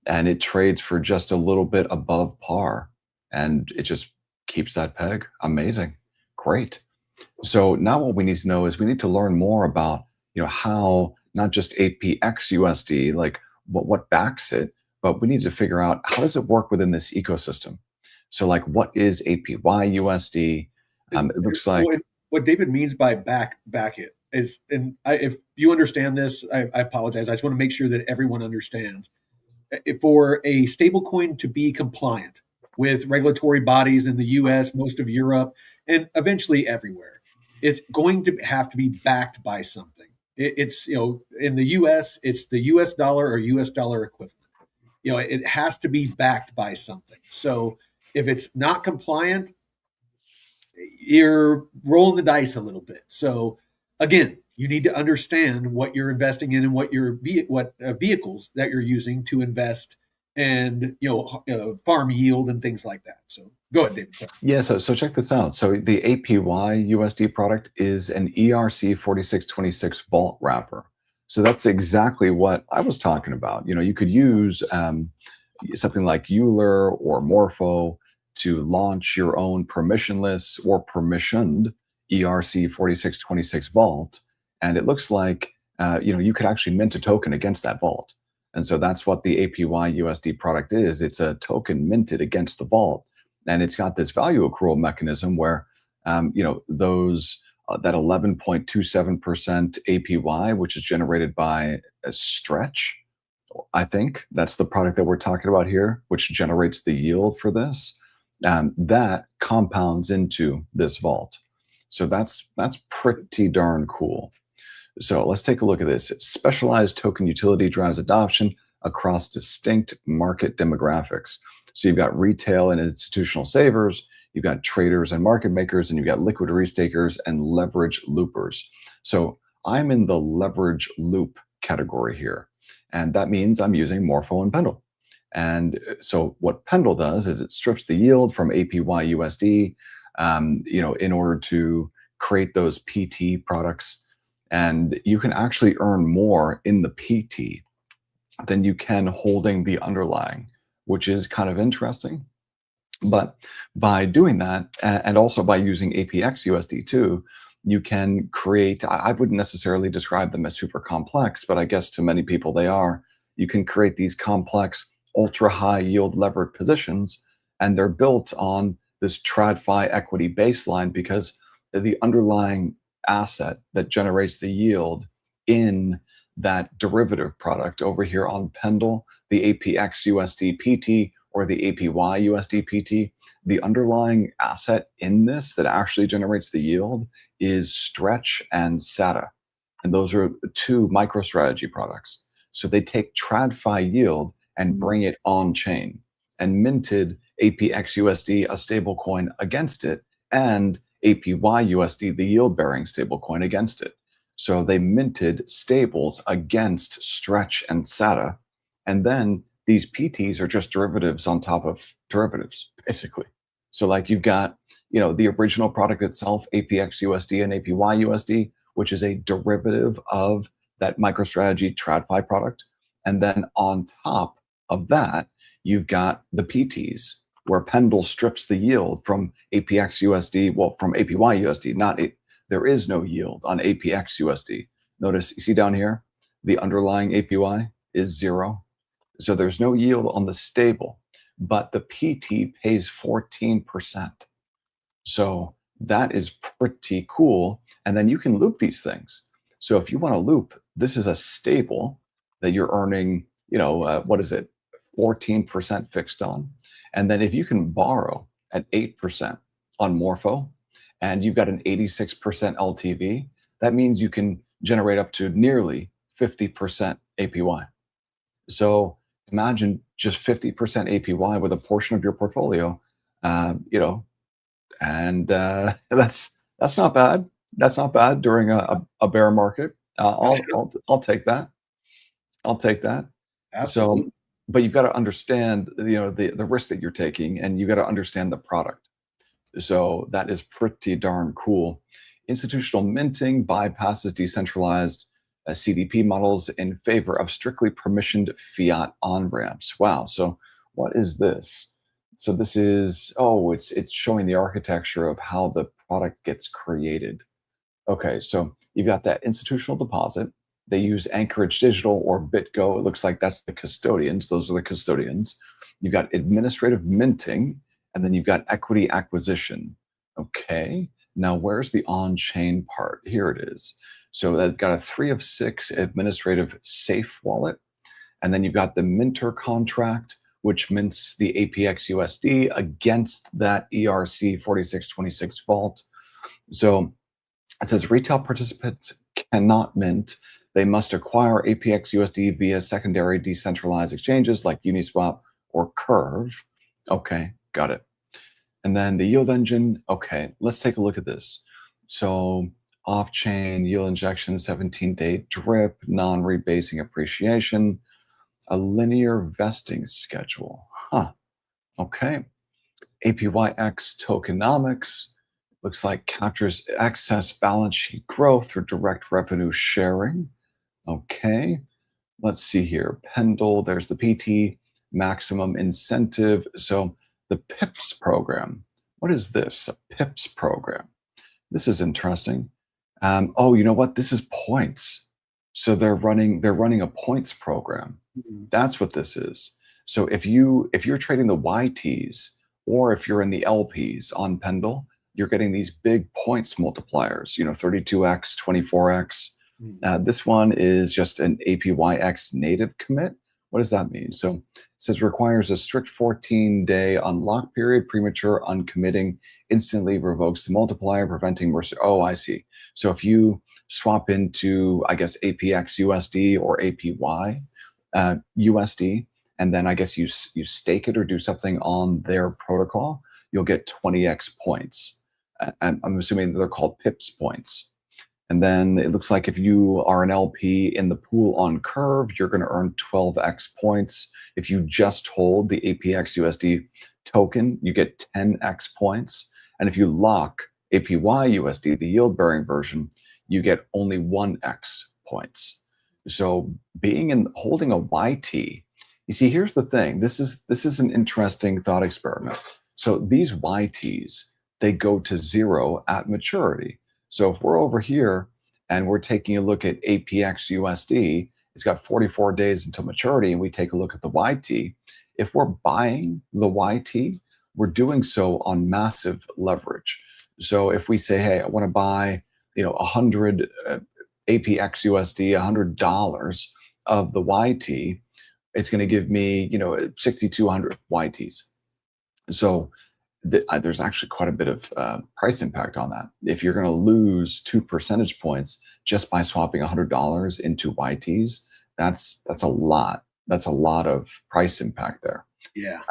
and it trades for just a little bit above par, and it just keeps that peg. Amazing. Great. So now what we need to know is we need to learn more about, how not just APX USD, like what backs it, but we need to figure out how does it work within this ecosystem. So like, what is APY USD? It looks like what David means by back it is, and if you understand this, I apologize. I just want to make sure that everyone understands. For a stablecoin to be compliant with regulatory bodies in the U.S., most of Europe, and eventually everywhere, it's going to have to be backed by something. It's in the U.S., it's the U.S. dollar or U.S. dollar equivalent. It has to be backed by something. So if it's not compliant, you're rolling the dice a little bit. So again, you need to understand what you're investing in and what vehicles that you're using to invest and farm yield and things like that. So go ahead, David. Sorry. Yeah, so check this out. So the APY USD product is an ERC 4626 vault wrapper. So that's exactly what I was talking about. You could use something like Euler or Morpho to launch your own permissionless or permissioned ERC 4626 vault. And it looks like, you could actually mint a token against that vault. And so that's what the APY USD product is. It's a token minted against the vault. And it's got this value accrual mechanism where, those that 11.27% APY, which is generated by a stretch, I think that's the product that we're talking about here, which generates the yield for this, that compounds into this vault. So that's pretty darn cool. So let's take a look at this. Specialized token utility drives adoption across distinct market demographics. So you've got retail and institutional savers, you've got traders and market makers, and you've got liquid restakers and leverage loopers. So I'm in the leverage loop category here. And that means I'm using Morpho and Pendle. And so what Pendle does is it strips the yield from APY USD, in order to create those PT products. And you can actually earn more in the PT than you can holding the underlying, which is kind of interesting. But by doing that, and also by using APX USD too, you can create, I wouldn't necessarily describe them as super complex, but I guess to many people they are. You can create these complex, ultra high yield levered positions, and they're built on this TradFi equity baseline because the underlying asset that generates the yield in that derivative product over here on Pendle, the APX USD PT or the APY USD PT, the underlying asset in this that actually generates the yield is Stretch and SATA. And those are two MicroStrategy products. So they take TradFi yield and bring it on chain and minted APXUSD, a stable coin, against it, and APYUSD, the yield bearing stable coin, against it. So they minted stables against Stretch and SATA. And then these PTs are just derivatives on top of derivatives, basically. So like you've got, the original product itself, APXUSD and APYUSD, which is a derivative of that MicroStrategy TradFi product. And then on top of that, you've got the PTs, where Pendle strips the yield from APXUSD, well, from APYUSD, there is no yield on APXUSD. Notice, you see down here, the underlying APY is 0. So there's no yield on the stable, but the PT pays 14%. So that is pretty cool. And then you can loop these things. So if you want to loop, this is a stable that you're earning, what is it, 14% fixed on. And then if you can borrow at 8% on Morpho, and you've got an 86% LTV, that means you can generate up to nearly 50% APY. So imagine just 50% APY with a portion of your portfolio, and that's not bad. That's not bad during a bear market. I'll take that. I'll take that. Absolutely. So, but you've got to understand, the risk that you're taking, and you've got to understand the product. So that is pretty darn cool. Institutional minting bypasses decentralized CDP models in favor of strictly permissioned fiat on-ramps. Wow. So what is this? So this is, it's showing the architecture of how the product gets created. Okay, so you've got that institutional deposit. They use Anchorage Digital or BitGo. It looks like that's the custodians. Those are the custodians. You've got administrative minting, and then you've got equity acquisition. Okay, now where's the on-chain part? Here it is. So they've got a 3 of 6 administrative safe wallet, and then you've got the minter contract, which mints the APXUSD against that ERC 4626 vault. So it says retail participants cannot mint. They must acquire APXUSD via secondary decentralized exchanges like Uniswap or Curve. Okay, got it. And then the yield engine. Okay, let's take a look at this. So off-chain yield injection, 17-day drip, non-rebasing appreciation, a linear vesting schedule. Okay. APYX tokenomics. Looks like captures excess balance sheet growth through direct revenue sharing. Okay, let's see here. Pendle, there's the PT, maximum incentive. So the PIPS program. What is this? A PIPS program. This is interesting. You know what? This is points. So they're running a points program. That's what this is. So if you're trading the YTs, or if you're in the LPs on Pendle, you're getting these big points multipliers, 32x, 24x. This one is just an APYX native commit. What does that mean? So it says requires a strict 14-day unlock period, premature uncommitting, instantly revokes the multiplier, preventing mercy. Oh, I see. So if you swap into, I guess, APX USD or APY USD, and then I guess you stake it or do something on their protocol, you'll get 20x points. And I'm assuming they're called PIPS points. And then it looks like if you are an LP in the pool on Curve, you're going to earn 12x points. If you just hold the APX USD token, you get 10x points. And if you lock APY USD, the yield bearing version, you get only 1x points. So holding a YT, you see, here's the thing. This is an interesting thought experiment. So these YTs, they go to 0 at maturity. So if we're over here and we're taking a look at APX USD, it's got 44 days until maturity, and we take a look at the YT. If we're buying the YT, we're doing so on massive leverage. So if we say, hey, I want to buy, 100 APX USD, $100 of the YT, it's going to give me, 6,200 YTs. So there's actually quite a bit of price impact on that. If you're going to lose 2 percentage points just by swapping $100 into YTs, that's a lot. That's a lot of price impact there. Yeah.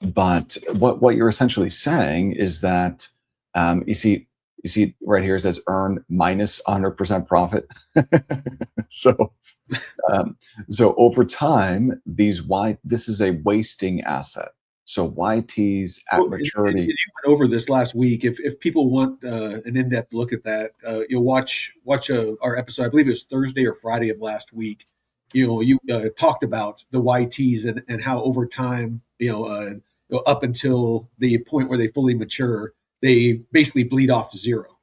But what you're essentially saying is that you see right here it says earn minus 100% profit. So so over time, this is a wasting asset. So YTs at maturity. And you went over this last week. If people want an in-depth look at that, you'll watch our episode. I believe it was Thursday or Friday of last week. You talked about the YTs and how over time, up until the point where they fully mature, they basically bleed off to zero.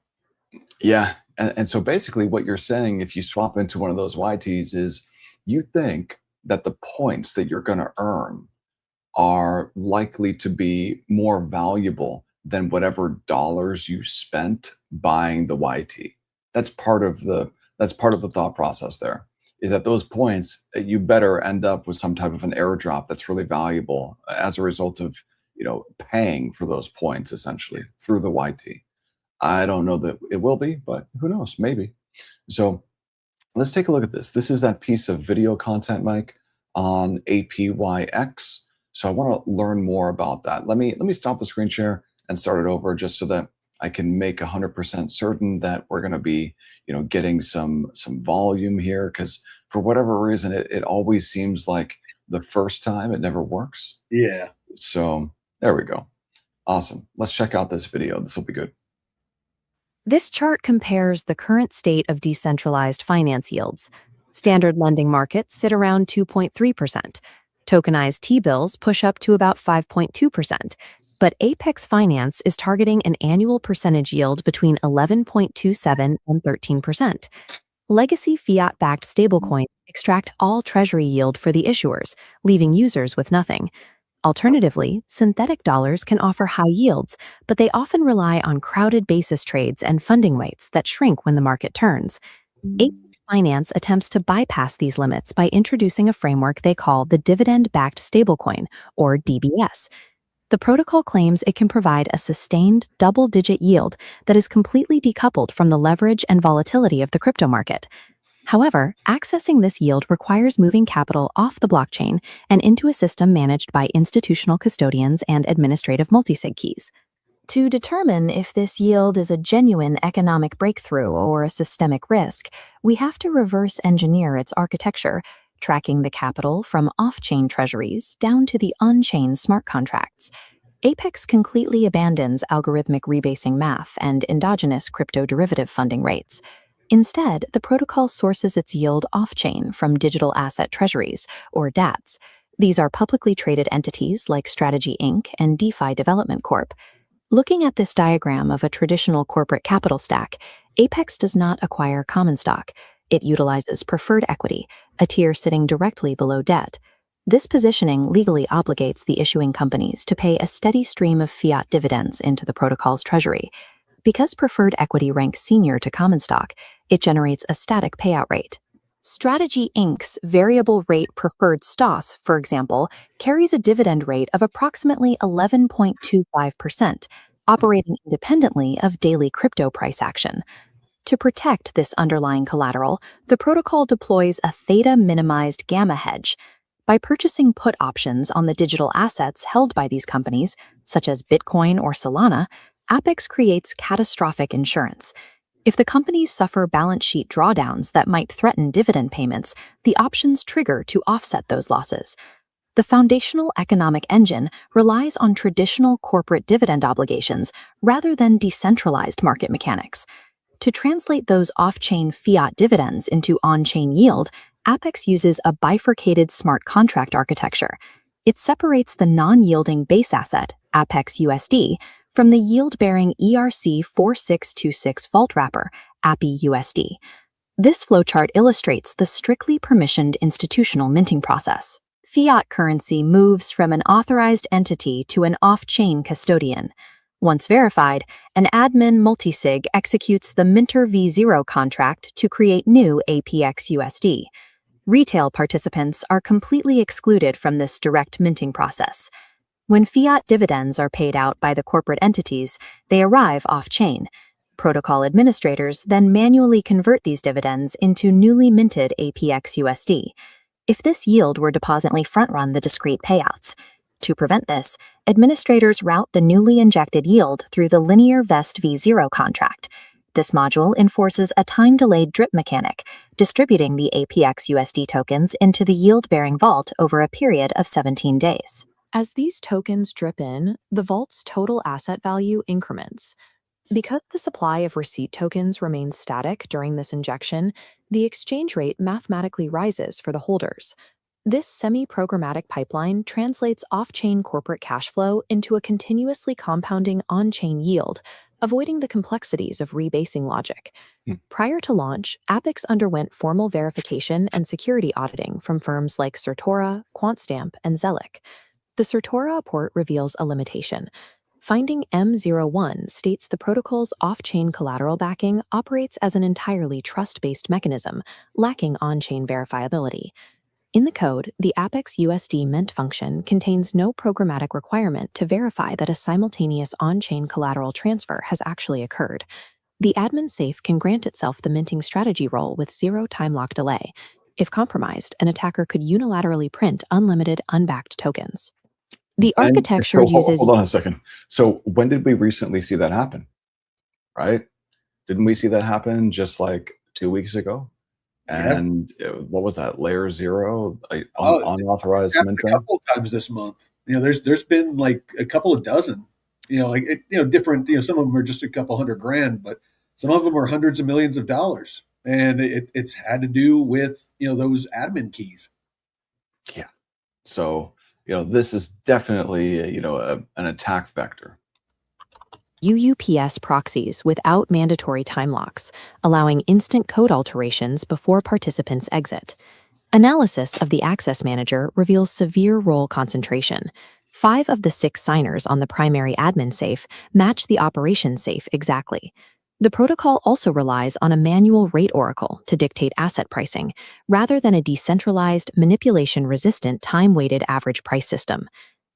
Yeah. And so basically what you're saying, if you swap into one of those YTs, is you think that the points that you're going to earn are likely to be more valuable than whatever dollars you spent buying the YT. That's part of the thought process there, is that those points, you better end up with some type of an airdrop that's really valuable as a result of, paying for those points essentially through the YT. I don't know that it will be, but who knows, maybe. So let's take a look at this. This is that piece of video content, Mike, on APYX. So I want to learn more about that. Let me stop the screen share and start it over just so that I can make 100% certain that we're going to be, getting some volume here, because for whatever reason, it always seems like the first time it never works. Yeah. So there we go. Awesome. Let's check out this video. This will be good. This chart compares the current state of decentralized finance yields. Standard lending markets sit around 2.3%. Tokenized T-bills push up to about 5.2%, but Apex Finance is targeting an annual percentage yield between 11.27 and 13%. Legacy fiat-backed stablecoins extract all treasury yield for the issuers, leaving users with nothing. Alternatively, synthetic dollars can offer high yields, but they often rely on crowded basis trades and funding weights that shrink when the market turns. Apex Finance attempts to bypass these limits by introducing a framework they call the dividend-backed stablecoin, or DBS. The protocol claims it can provide a sustained double-digit yield that is completely decoupled from the leverage and volatility of the crypto market. However, accessing this yield requires moving capital off the blockchain and into a system managed by institutional custodians and administrative multisig keys. To determine if this yield is a genuine economic breakthrough or a systemic risk, we have to reverse engineer its architecture, tracking the capital from off-chain treasuries down to the on-chain smart contracts. Apex completely abandons algorithmic rebasing math and endogenous crypto derivative funding rates. Instead, the protocol sources its yield off-chain from digital asset treasuries, or DATs. These are publicly traded entities like Strategy Inc. and DeFi Development Corp. Looking at this diagram of a traditional corporate capital stack, Apex does not acquire common stock. It utilizes preferred equity, a tier sitting directly below debt. This positioning legally obligates the issuing companies to pay a steady stream of fiat dividends into the protocol's treasury. Because preferred equity ranks senior to common stock, it generates a static payout rate. Strategy Inc.'s variable rate preferred STOS, for example, carries a dividend rate of approximately 11.25%, operating independently of daily crypto price action. To protect this underlying collateral, the protocol deploys a theta-minimized gamma hedge. By purchasing put options on the digital assets held by these companies, such as Bitcoin or Solana, Apex creates catastrophic insurance. If the companies suffer balance sheet drawdowns that might threaten dividend payments, the options trigger to offset those losses. The foundational economic engine relies on traditional corporate dividend obligations rather than decentralized market mechanics. To translate those off-chain fiat dividends into on-chain yield, Apex uses a bifurcated smart contract architecture. It separates the non-yielding base asset, Apex USD, from the yield-bearing ERC4626 vault wrapper, API USD. This flowchart illustrates the strictly permissioned institutional minting process. Fiat currency moves from an authorized entity to an off-chain custodian. Once verified, an admin multisig executes the Minter v0 contract to create new APX USD. Retail participants are completely excluded from this direct minting process. When fiat dividends are paid out by the corporate entities, they arrive off-chain. Protocol administrators then manually convert these dividends into newly minted APX-USD. If this yield were to positively front-run the discrete payouts. To prevent this, administrators route the newly injected yield through the linear vest v0 contract. This module enforces a time-delayed drip mechanic, distributing the APX-USD tokens into the yield-bearing vault over a period of 17 days. As these tokens drip in, the vault's total asset value increments. Because the supply of receipt tokens remains static during this injection, the exchange rate mathematically rises for the holders. This semi-programmatic pipeline translates off-chain corporate cash flow into a continuously compounding on-chain yield, avoiding the complexities of rebasing logic. Prior to launch, APEX underwent formal verification and security auditing from firms like Certora, QuantStamp, and Zelic. The Certora report reveals a limitation. Finding M01 states the protocol's off-chain collateral backing operates as an entirely trust-based mechanism, lacking on-chain verifiability. In the code, the APEX USD mint function contains no programmatic requirement to verify that a simultaneous on-chain collateral transfer has actually occurred. The admin safe can grant itself the minting strategy role with zero time lock delay. If compromised, an attacker could unilaterally print unlimited, unbacked tokens. The architecture uses... Hold on a second. So when did we recently see that happen? Right? Didn't we see that happen just like 2 weeks ago? And what was that? Layer 0, unauthorized minting? A couple of times this month. There's been like a couple of dozen. Different. Some of them are just a couple $100,000, but some of them are hundreds of millions of dollars, and it's had to do with those admin keys. Yeah. So this is definitely an attack vector. UUPS proxies without mandatory time locks, allowing instant code alterations before participants exit. Analysis of the access manager reveals severe role concentration. 5 of the 6 signers on the primary admin safe match the operation safe exactly. The protocol also relies on a manual rate oracle to dictate asset pricing, rather than a decentralized, manipulation-resistant, time-weighted average price system.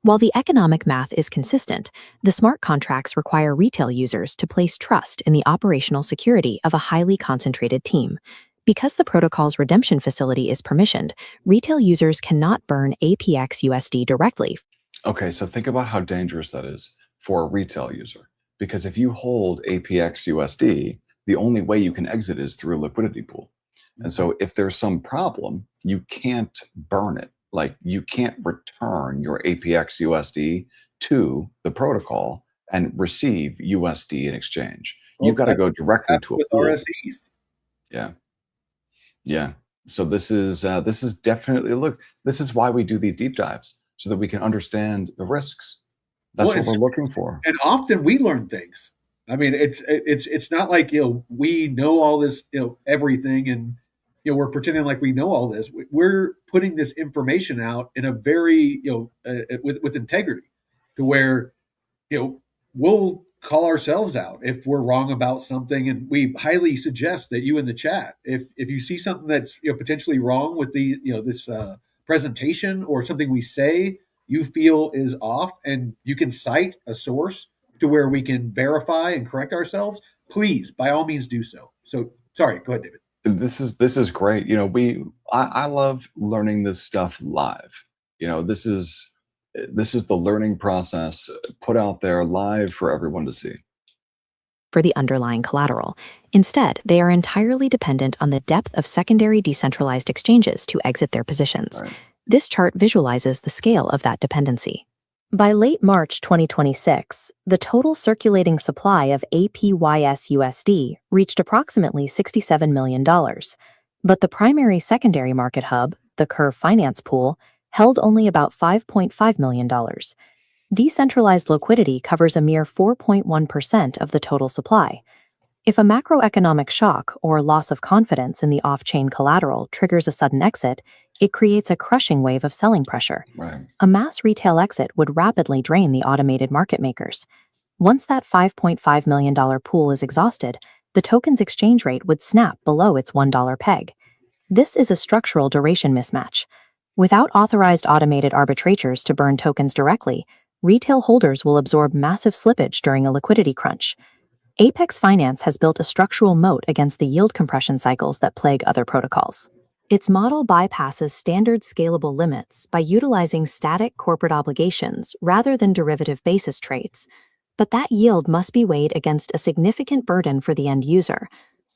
While the economic math is consistent, the smart contracts require retail users to place trust in the operational security of a highly concentrated team. Because the protocol's redemption facility is permissioned, retail users cannot burn APX USD directly. Okay, so think about how dangerous that is for a retail user. Because if you hold APX USD, the only way you can exit is through a liquidity pool. And so if there's some problem, you can't burn it. Like you can't return your APX USD to the protocol and receive USD in exchange. You've got to go directly to a pool. RSEs. Yeah. Yeah. So this is definitely, this is why we do these deep dives, so that we can understand the risks. That's what we're looking for. And often we learn things. I mean, it's not like, we know all this, everything, and we're pretending like we know all this. We're putting this information out in a very, with integrity, to where, we'll call ourselves out if we're wrong about something. And we highly suggest that you in the chat, if you see something that's potentially wrong with the this presentation, or something we say you feel is off, and you can cite a source to where we can verify and correct ourselves, please, by all means, do so. So, sorry, go ahead, David. This is great. I love learning this stuff live. This is the learning process put out there live for everyone to see. For the underlying collateral. Instead, they are entirely dependent on the depth of secondary decentralized exchanges to exit their positions. Right. This chart visualizes the scale of that dependency. By late March 2026, the total circulating supply of APYS-USD reached approximately $67 million. But the primary secondary market hub, the Curve Finance Pool, held only about $5.5 million. Decentralized liquidity covers a mere 4.1% of the total supply. If a macroeconomic shock or loss of confidence in the off-chain collateral triggers a sudden exit, it creates a crushing wave of selling pressure. Right. A mass retail exit would rapidly drain the automated market makers. Once that $5.5 million pool is exhausted, the token's exchange rate would snap below its $1 peg. This is a structural duration mismatch. Without authorized automated arbitrators to burn tokens directly, retail holders will absorb massive slippage during a liquidity crunch. Apex Finance has built a structural moat against the yield compression cycles that plague other protocols. Its model bypasses standard scalable limits by utilizing static corporate obligations rather than derivative basis trades. But that yield must be weighed against a significant burden for the end user: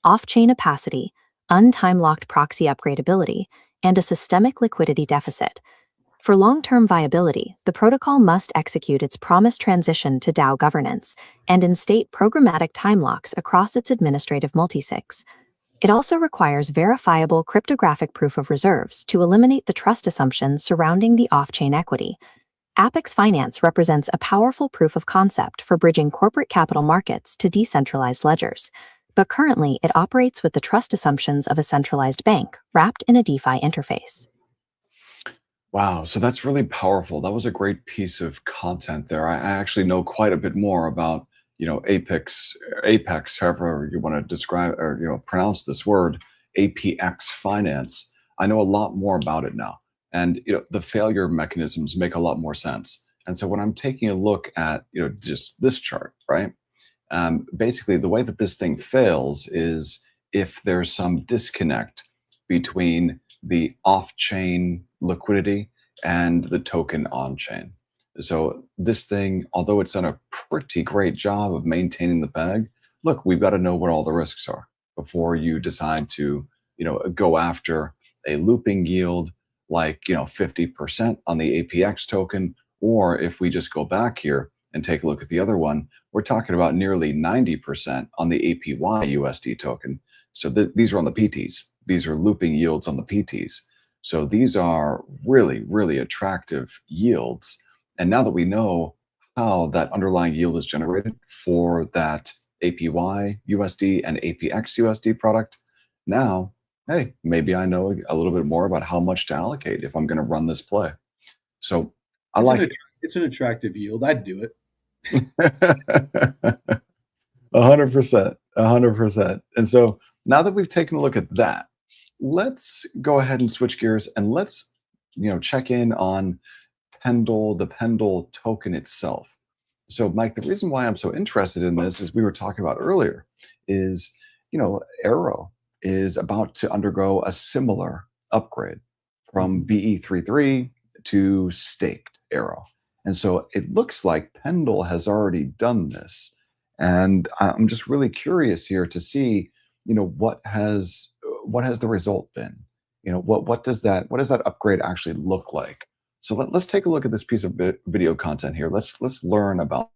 off-chain opacity, untime-locked proxy upgradability, and a systemic liquidity deficit. For long-term viability, the protocol must execute its promised transition to DAO governance and instate programmatic time locks across its administrative multisigs. It also requires verifiable cryptographic proof of reserves to eliminate the trust assumptions surrounding the off-chain equity. Apex Finance represents a powerful proof of concept for bridging corporate capital markets to decentralized ledgers, but currently it operates with the trust assumptions of a centralized bank wrapped in a DeFi interface. Wow, so that's really powerful. That was a great piece of content there. I actually know quite a bit more about, Apex, however you want to describe or pronounce this word, APX finance. I know a lot more about it now, and the failure mechanisms make a lot more sense. And so when I'm taking a look at just this chart, right? Basically, the way that this thing fails is if there's some disconnect between the off-chain liquidity and the token on-chain. So this thing, although it's done a pretty great job of maintaining the peg, look, we've got to know what all the risks are before you decide to, go after a looping yield like, 50% on the APX token. Or if we just go back here and take a look at the other one, we're talking about nearly 90% on the APY USD token. So these are on the PTs. These are looping yields on the PTs. So these are really, really attractive yields. And now that we know how that underlying yield is generated for that APY USD and APX USD product, now, hey, maybe I know a little bit more about how much to allocate if I'm going to run this play. So I It's like an it's an attractive yield. I'd do it. it. 100%, 100%. And so now that we've taken a look at that, let's go ahead and switch gears and let's, check in on Pendle, the Pendle token itself. So, Mike, the reason why I'm so interested in this, as we were talking about earlier, is, Arrow is about to undergo a similar upgrade from BE33 to staked Arrow. And so it looks like Pendle has already done this. And I'm just really curious here to see, what has the result been? What does that upgrade actually look like? So let's take a look at this piece of video content here. Let's learn about.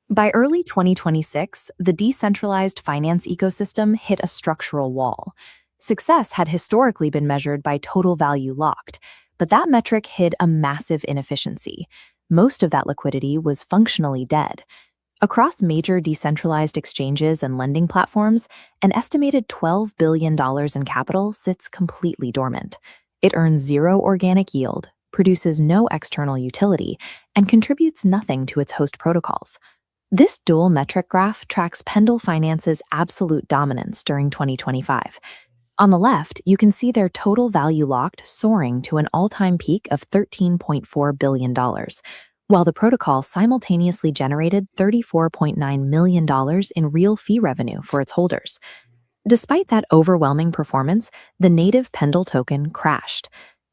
By early 2026, the decentralized finance ecosystem hit a structural wall. Success had historically been measured by total value locked, but that metric hid a massive inefficiency. Most of that liquidity was functionally dead. Across major decentralized exchanges and lending platforms, an estimated $12 billion in capital sits completely dormant. It earns zero organic yield, produces no external utility, and contributes nothing to its host protocols. This dual metric graph tracks Pendle Finance's absolute dominance during 2025. On the left, you can see their total value locked soaring to an all-time peak of $13.4 billion, while the protocol simultaneously generated $34.9 million in real fee revenue for its holders. Despite that overwhelming performance, the native Pendle token crashed.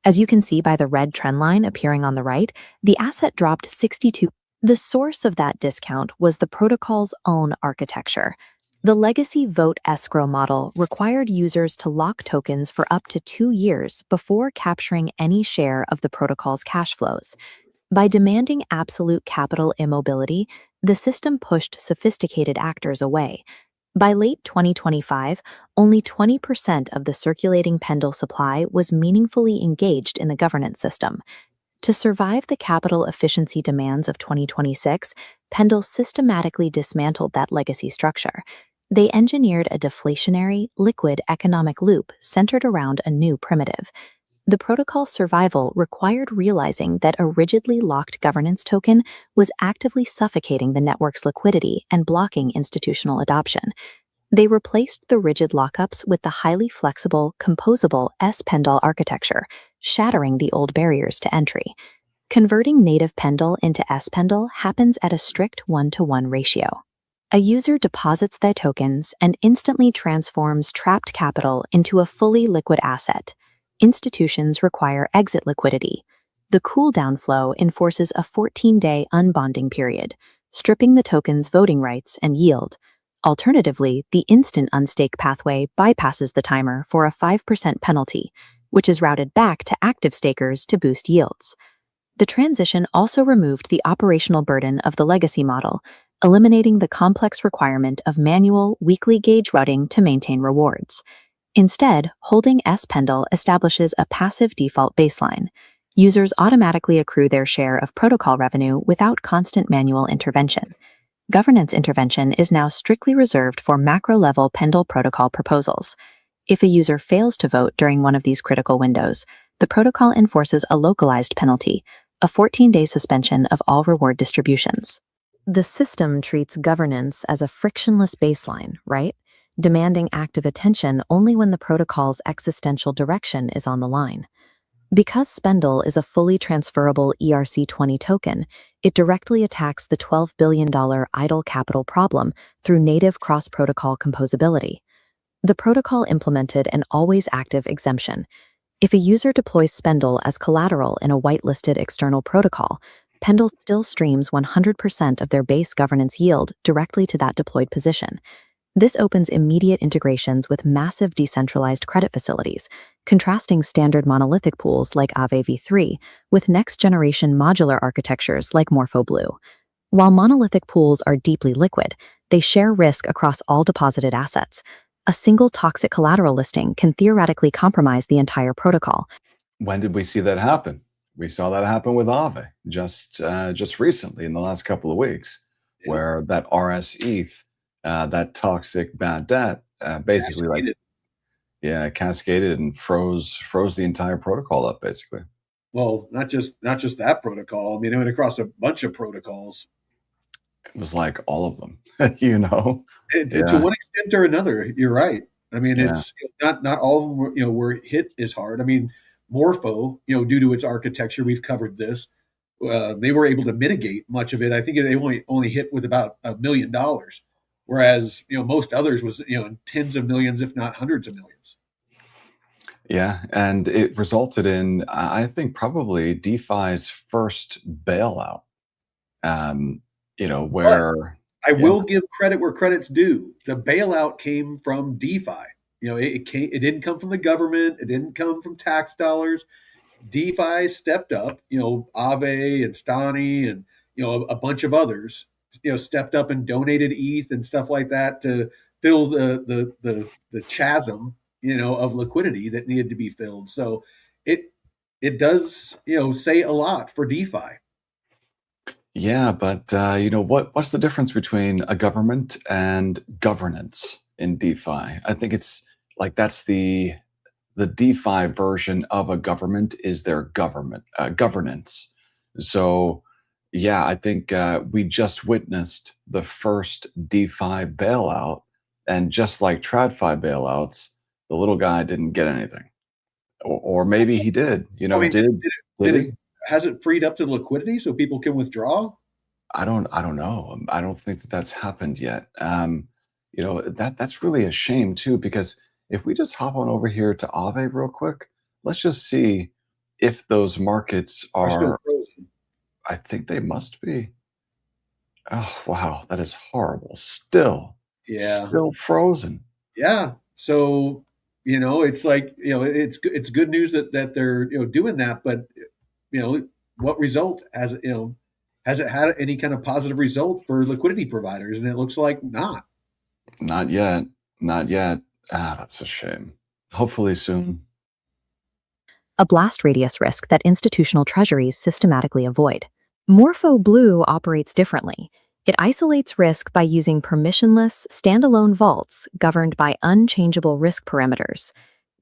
As you can see by the red trend line appearing on the right, the asset dropped 62%. The source of that discount was the protocol's own architecture. The legacy vote escrow model required users to lock tokens for up to 2 years before capturing any share of the protocol's cash flows. By demanding absolute capital immobility, the system pushed sophisticated actors away. By late 2025, only 20% of the circulating Pendle supply was meaningfully engaged in the governance system. To survive the capital efficiency demands of 2026, Pendle systematically dismantled that legacy structure. They engineered a deflationary, liquid economic loop centered around a new primitive. The protocol's survival required realizing that a rigidly locked governance token was actively suffocating the network's liquidity and blocking institutional adoption. They replaced the rigid lockups with the highly flexible, composable S-Pendle architecture, shattering the old barriers to entry. Converting native Pendle into S-Pendle happens at a strict 1-to-1 ratio. A user deposits their tokens and instantly transforms trapped capital into a fully liquid asset. Institutions require exit liquidity. The cooldown flow enforces a 14-day unbonding period, stripping the token's voting rights and yield. Alternatively, the instant unstake pathway bypasses the timer for a 5% penalty, which is routed back to active stakers to boost yields. The transition also removed the operational burden of the legacy model, eliminating the complex requirement of manual, weekly gauge routing to maintain rewards. Instead, holding S-Pendle establishes a passive default baseline. Users automatically accrue their share of protocol revenue without constant manual intervention. Governance intervention is now strictly reserved for macro-level Pendle protocol proposals. If a user fails to vote during one of these critical windows, the protocol enforces a localized penalty, a 14-day suspension of all reward distributions. The system treats governance as a frictionless baseline, right? Demanding active attention only when the protocol's existential direction is on the line. Because Spendle is a fully transferable ERC20 token, it directly attacks the $12 billion idle capital problem through native cross-protocol composability. The protocol implemented an always-active exemption. If a user deploys Spendle as collateral in a whitelisted external protocol, Pendle still streams 100% of their base governance yield directly to that deployed position. This opens immediate integrations with massive decentralized credit facilities, contrasting standard monolithic pools like Aave v3 with next-generation modular architectures like MorphoBlue. While monolithic pools are deeply liquid, they share risk across all deposited assets. A single toxic collateral listing can theoretically compromise the entire protocol. When did we see that happen? We saw that happen with Aave just recently in the last couple of weeks, where that RS ETH, that toxic bad debt, basically cascaded and froze the entire protocol up, basically. Well, not just that protocol. I mean, it went across a bunch of protocols. It was like all of them, you know. To one extent or another, you're right. I mean, it's not all of them were hit as hard. I mean, Morpho, due to its architecture, we've covered this. They were able to mitigate much of it. I think they only hit with about $1 million, whereas most others was in tens of millions, if not hundreds of millions. Yeah, and it resulted in, I think, probably DeFi's first bailout. Where but I will give credit where credit's due. The bailout came from DeFi. It didn't come from the government. It didn't come from tax dollars. DeFi stepped up. Aave and Stani and a bunch of others. Stepped up and donated ETH and stuff like that to fill the chasm of liquidity that needed to be filled. So it does say a lot for DeFi. Yeah, but what's the difference between a government and governance in DeFi? I think it's like that's the DeFi version of a government is their governance. So yeah, I think we just witnessed the first DeFi bailout, and just like TradFi bailouts, the little guy didn't get anything, or maybe he did. Has it freed up the liquidity so people can withdraw? I don't know. I don't think that's happened yet. That's really a shame too, because if we just hop on over here to Aave real quick, let's just see if those markets Are still are. frozen. I think they must be. Oh wow, that is horrible. Still frozen. Yeah. So it's like it's good news that they're doing that, but what result has it had any kind of positive result for liquidity providers? And it looks like not. Not yet. Not yet. That's a shame. Hopefully soon. A blast radius risk that institutional treasuries systematically avoid. MorphoBlue operates differently. It isolates risk by using permissionless, standalone vaults governed by unchangeable risk parameters.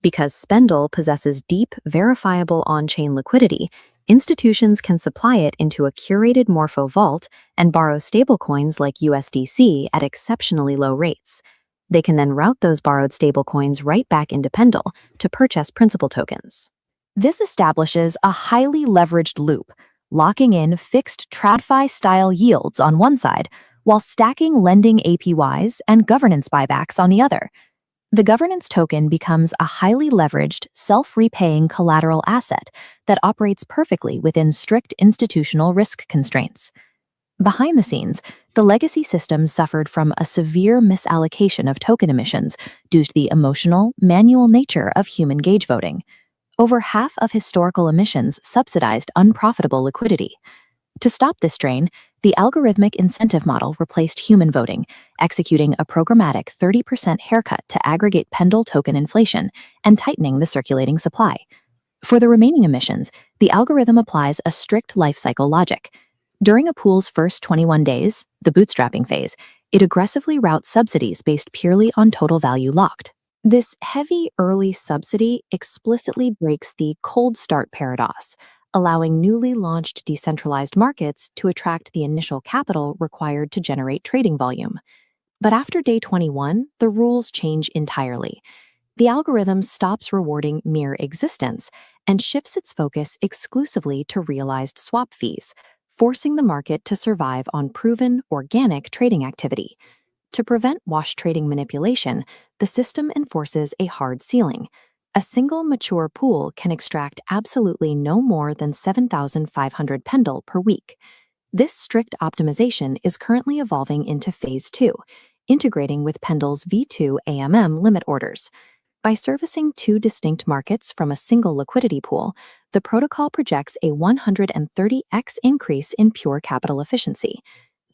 Because Spendle possesses deep, verifiable on-chain liquidity, institutions can supply it into a curated Morpho vault and borrow stablecoins like USDC at exceptionally low rates. They can then route those borrowed stablecoins right back into Pendle to purchase principal tokens. This establishes a highly leveraged loop, locking in fixed TradFi-style yields on one side, while stacking lending APYs and governance buybacks on the other. The governance token becomes a highly leveraged, self-repaying collateral asset that operates perfectly within strict institutional risk constraints. Behind the scenes, the legacy system suffered from a severe misallocation of token emissions due to the emotional, manual nature of human gauge voting. Over half of historical emissions subsidized unprofitable liquidity. To stop this strain, the algorithmic incentive model replaced human voting, executing a programmatic 30% haircut to aggregate Pendle token inflation and tightening the circulating supply. For the remaining emissions, the algorithm applies a strict lifecycle logic. During a pool's first 21 days, the bootstrapping phase, it aggressively routes subsidies based purely on total value locked. This heavy early subsidy explicitly breaks the cold start paradox, allowing newly launched decentralized markets to attract the initial capital required to generate trading volume. But after day 21, the rules change entirely. The algorithm stops rewarding mere existence and shifts its focus exclusively to realized swap fees, forcing the market to survive on proven, organic trading activity. To prevent wash trading manipulation, the system enforces a hard ceiling. A single mature pool can extract absolutely no more than 7,500 Pendle per week. This strict optimization is currently evolving into Phase 2, integrating with Pendle's V2 AMM limit orders. By servicing two distinct markets from a single liquidity pool, the protocol projects a 130x increase in pure capital efficiency.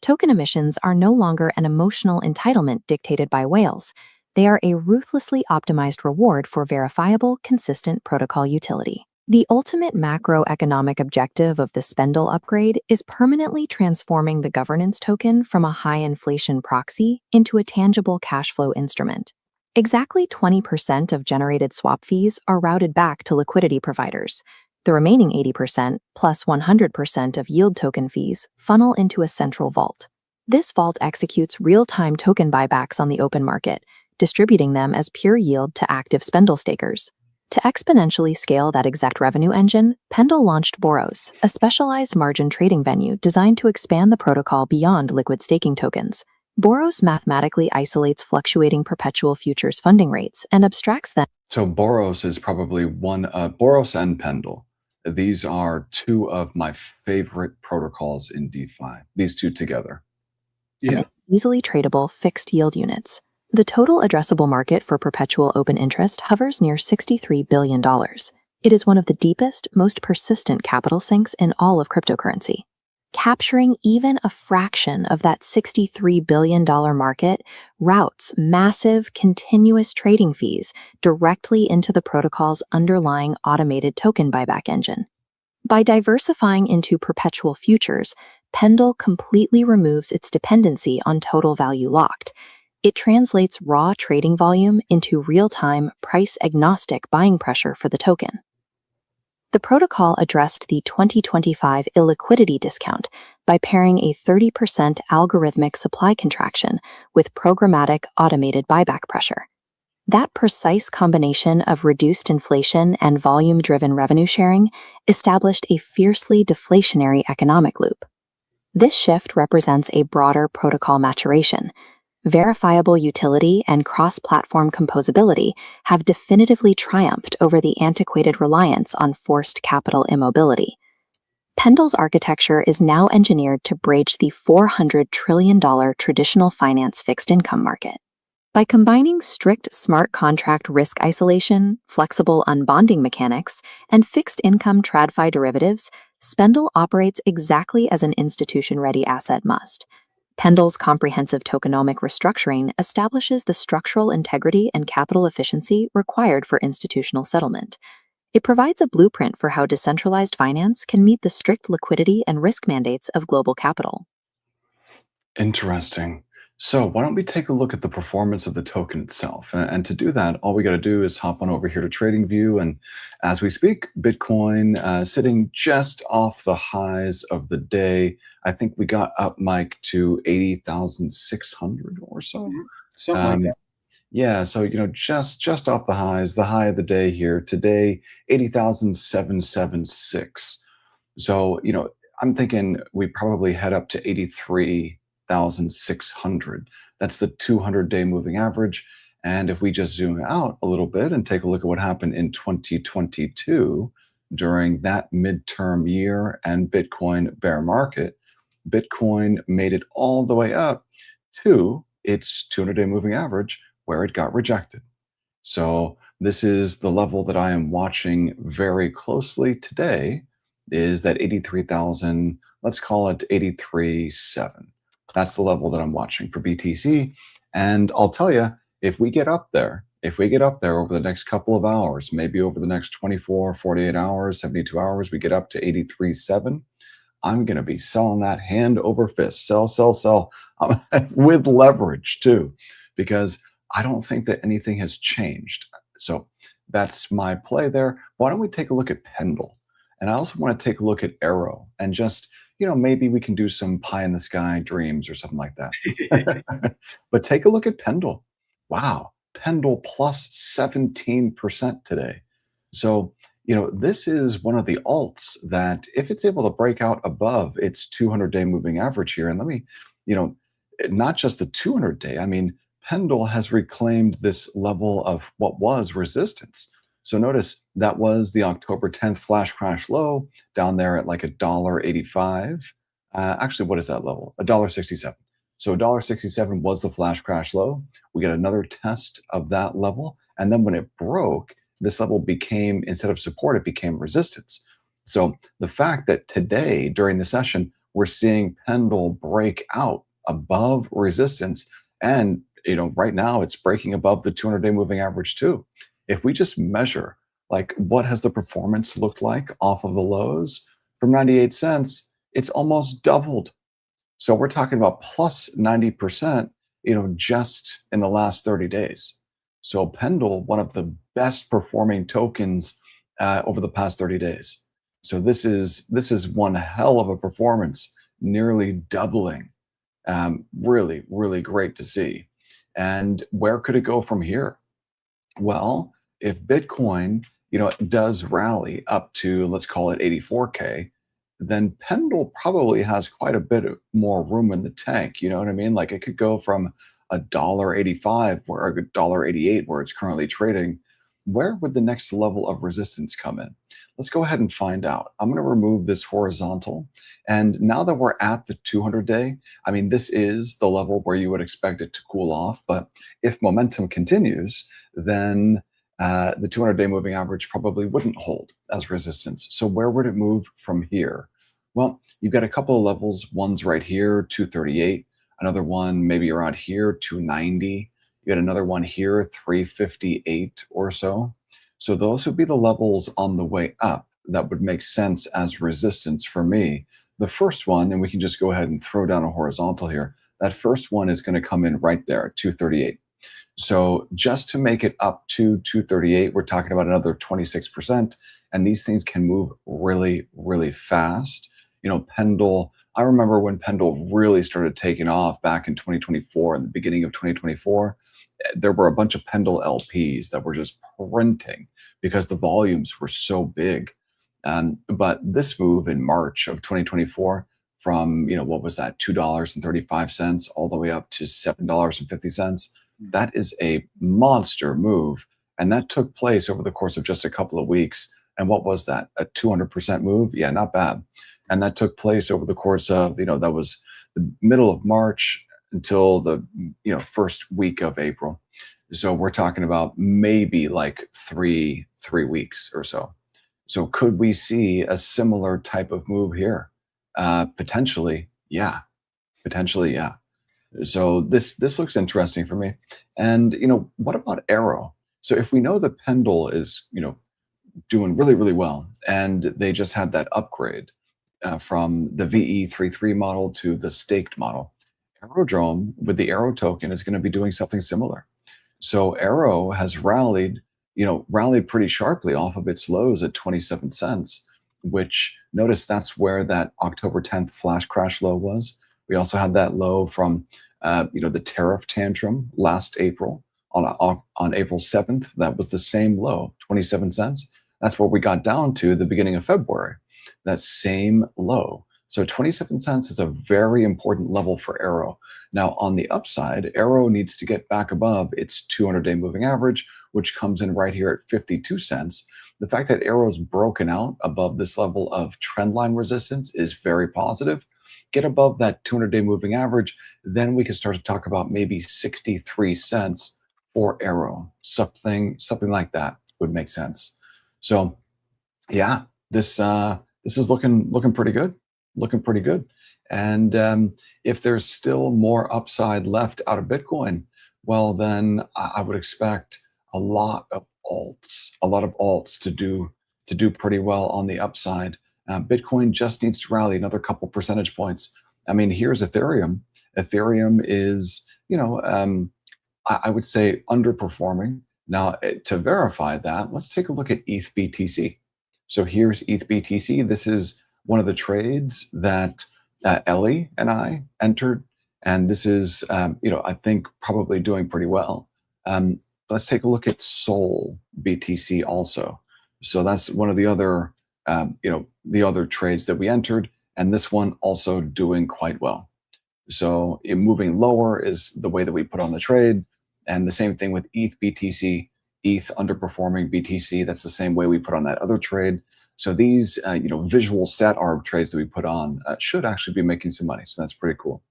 Token emissions are no longer an emotional entitlement dictated by whales. They are a ruthlessly optimized reward for verifiable, consistent protocol utility. The ultimate macroeconomic objective of the Spendle upgrade is permanently transforming the governance token from a high-inflation proxy into a tangible cash flow instrument. Exactly 20% of generated swap fees are routed back to liquidity providers. The remaining 80%, plus 100% of yield token fees, funnel into a central vault. This vault executes real-time token buybacks on the open market, distributing them as pure yield to active Spendle stakers. To exponentially scale that exact revenue engine, Pendle launched Boros, a specialized margin trading venue designed to expand the protocol beyond liquid staking tokens. Boros mathematically isolates fluctuating perpetual futures funding rates and abstracts them. So Boros is probably Boros and Pendle. These are two of my favorite protocols in DeFi, these two together. Yeah. Easily tradable fixed yield units. The total addressable market for perpetual open interest hovers near $63 billion. It is one of the deepest, most persistent capital sinks in all of cryptocurrency. Capturing even a fraction of that $63 billion market routes massive, continuous trading fees directly into the protocol's underlying automated token buyback engine. By diversifying into perpetual futures, Pendle completely removes its dependency on total value locked. It translates raw trading volume into real-time, price-agnostic buying pressure for the token. The protocol addressed the 2025 illiquidity discount by pairing a 30% algorithmic supply contraction with programmatic automated buyback pressure. That precise combination of reduced inflation and volume-driven revenue sharing established a fiercely deflationary economic loop. This shift represents a broader protocol maturation. Verifiable utility and cross-platform composability have definitively triumphed over the antiquated reliance on forced capital immobility. Pendle's architecture is now engineered to bridge the $400 trillion traditional finance fixed income market. By combining strict smart contract risk isolation, flexible unbonding mechanics, and fixed income TradFi derivatives, Spendle operates exactly as an institution-ready asset must. Pendle's comprehensive tokenomic restructuring establishes the structural integrity and capital efficiency required for institutional settlement. It provides a blueprint for how decentralized finance can meet the strict liquidity and risk mandates of global capital. Interesting. So why don't we take a look at the performance of the token itself? And to do that, all we got to do is hop on over here to TradingView. And as we speak, Bitcoin sitting just off the highs of the day. I think we got up, Mike, to 80,600 or so. Something like that. Yeah, so just off the highs, the high of the day here today, 80,776. So, I'm thinking we probably head up to 83,600. That's the 200-day moving average. And if we just zoom out a little bit and take a look at what happened in 2022 during that midterm year and Bitcoin bear market, Bitcoin made it all the way up to its 200-day moving average where it got rejected. So this is the level that I am watching very closely today is that 83,000, let's call it 83.7. That's the level that I'm watching for BTC. And I'll tell you, if we get up there over the next couple of hours, maybe over the next 24, 48 hours, 72 hours, we get up to 83.7, I'm going to be selling that hand over fist. Sell, sell, sell with leverage too, because I don't think that anything has changed. So that's my play there. Why don't we take a look at Pendle? And I also want to take a look at Arrow and just, maybe we can do some pie in the sky dreams or something like that. But take a look at Pendle. Wow, Pendle plus 17% today. So, this is one of the alts that if it's able to break out above its 200-day moving average here, and let me, not just the 200-day, I mean, Pendle has reclaimed this level of what was resistance. So notice that was the October 10th flash crash low down there at like $1.85. Actually, what is that level? $1.67. So $1.67 was the flash crash low. We got another test of that level. And then when it broke, this level became, instead of support, it became resistance. So the fact that today during the session, we're seeing Pendle break out above resistance, and right now it's breaking above the 200-day moving average too. If we just measure like what has the performance looked like off of the lows from 98 cents, it's almost doubled. So we're talking about plus 90%, just in the last 30 days. So Pendle, one of the best performing tokens over the past 30 days. So this is one hell of a performance, nearly doubling. Really, really great to see. And where could it go from here? Well, if Bitcoin, does rally up to, let's call it 84K, then Pendle probably has quite a bit more room in the tank. You know what I mean? Like it could go from $1.85 or $1.88 where it's currently trading. Where would the next level of resistance come in? Let's go ahead and find out. I'm going to remove this horizontal. And now that we're at the 200-day, I mean, this is the level where you would expect it to cool off. But if momentum continues, then the 200-day moving average probably wouldn't hold as resistance. So where would it move from here? Well, you've got a couple of levels. One's right here, 238. Another one maybe around here, 290. You got another one here, 358 or so. So those would be the levels on the way up that would make sense as resistance for me. The first one, and we can just go ahead and throw down a horizontal here. That first one is going to come in right there, 238. So just to make it up to 238, we're talking about another 26%. And these things can move really, really fast. Pendle, I remember when Pendle really started taking off back in 2024, in the beginning of 2024, there were a bunch of Pendle LPs that were just printing because the volumes were so big. But this move in March of 2024 from, what was that, $2.35 all the way up to $7.50, that is a monster move. And that took place over the course of just a couple of weeks. And what was that? A 200% move? Yeah, not bad. And that took place over the course of, that was the middle of March until the, first week of April. So we're talking about maybe like three weeks or so. So could we see a similar type of move here? Potentially, yeah. Potentially, yeah. So this looks interesting for me. And what about Arrow? So if we know the Pendle is doing really, really well, and they just had that upgrade from the VE33 model to the staked model, Aerodrome with the Arrow token is going to be doing something similar. So Arrow has rallied pretty sharply off of its lows at 27 cents, which notice that's where that October 10th flash crash low was. We also had that low from the tariff tantrum last April, on April 7th, that was the same low, 27 cents. That's where we got down to the beginning of February, that same low. So 27 cents is a very important level for Arrow. Now, on the upside, Arrow needs to get back above its 200-day moving average, which comes in right here at 52 cents. The fact that Arrow's broken out above this level of trendline resistance is very positive. Get above that 200-day moving average, then we can start to talk about maybe 63 cents for Arrow. Something like that would make sense. So, yeah, this is looking pretty good. Looking pretty good. And if there's still more upside left out of Bitcoin, well, then I would expect a lot of alts to do pretty well on the upside. Bitcoin just needs to rally another couple percentage points. I mean, here's Ethereum. Ethereum is, I would say underperforming. Now, to verify that, let's take a look at ETH BTC. So here's ETH BTC. This is one of the trades that Ellie and I entered, and this is, I think probably doing pretty well. Let's take a look at Sol BTC also. So that's one of the other, the other trades that we entered, and this one also doing quite well. So moving lower is the way that we put on the trade, and the same thing with ETH BTC, ETH underperforming BTC. That's the same way we put on that other trade. So these, visual stat arb trades that we put on should actually be making some money. So that's pretty cool.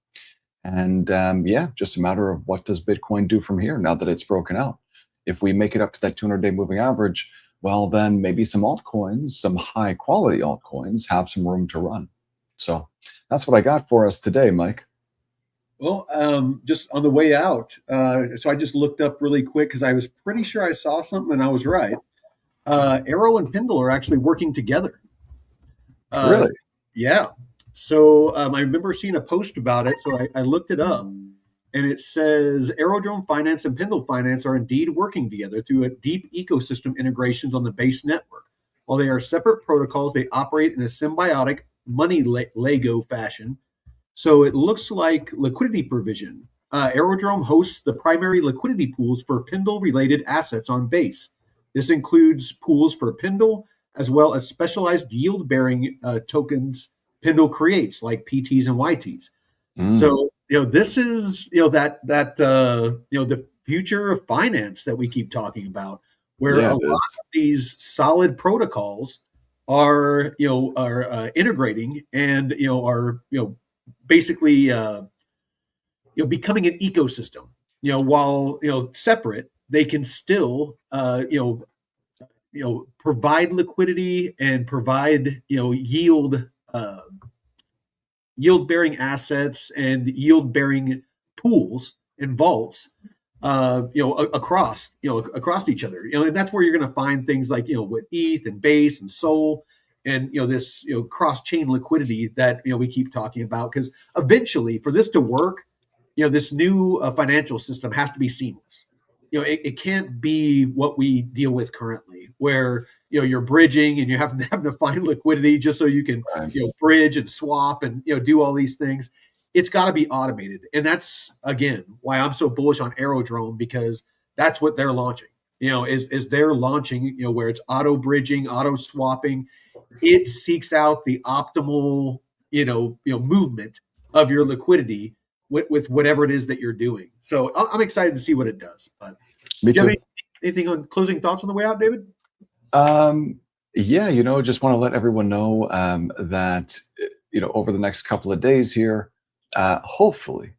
And yeah, just a matter of what does Bitcoin do from here now that it's broken out. If we make it up to that 200-day moving average, well, then maybe some altcoins, some high quality altcoins have some room to run. So that's what I got for us today, Mike. Well, just on the way out, so I just looked up really quick because I was pretty sure I saw something and I was right. Arrow and Pendle are actually working together. Really? Yeah. So I remember seeing a post about it, so I looked it up, and it says Aerodrome Finance and Pendle Finance are indeed working together through a deep ecosystem integrations on the base network. While they are separate protocols, they operate in a symbiotic money Lego fashion. So it looks like liquidity provision. Aerodrome hosts the primary liquidity pools for Pendle-related assets on base. This includes pools for Pendle, as well as specialized yield-bearing tokens Pendle creates, like PTs and YTs. So, this is, the future of finance that we keep talking about, where a lot of these solid protocols are, integrating and, are, basically, becoming an ecosystem. While separate, they can still, provide liquidity and provide, yield-bearing assets and yield-bearing pools and vaults, across each other. And that's where you're going to find things like, with ETH and Base and Sol, and this cross-chain liquidity that we keep talking about. Because eventually, for this to work, this new financial system has to be seamless. It can't be what we deal with currently, where you're bridging and you're having to find liquidity just so you can bridge and swap and do all these things. It's got to be automated, and that's again why I'm so bullish on Aerodrome, because that's what they're launching. Is they're launching where it's auto bridging, auto swapping. It seeks out the optimal movement of your liquidity with whatever it is that you're doing. So I'm excited to see what it does. But Me do you too. have anything on closing thoughts on the way out, David? Yeah, just want to let everyone know that over the next couple of days here, hopefully,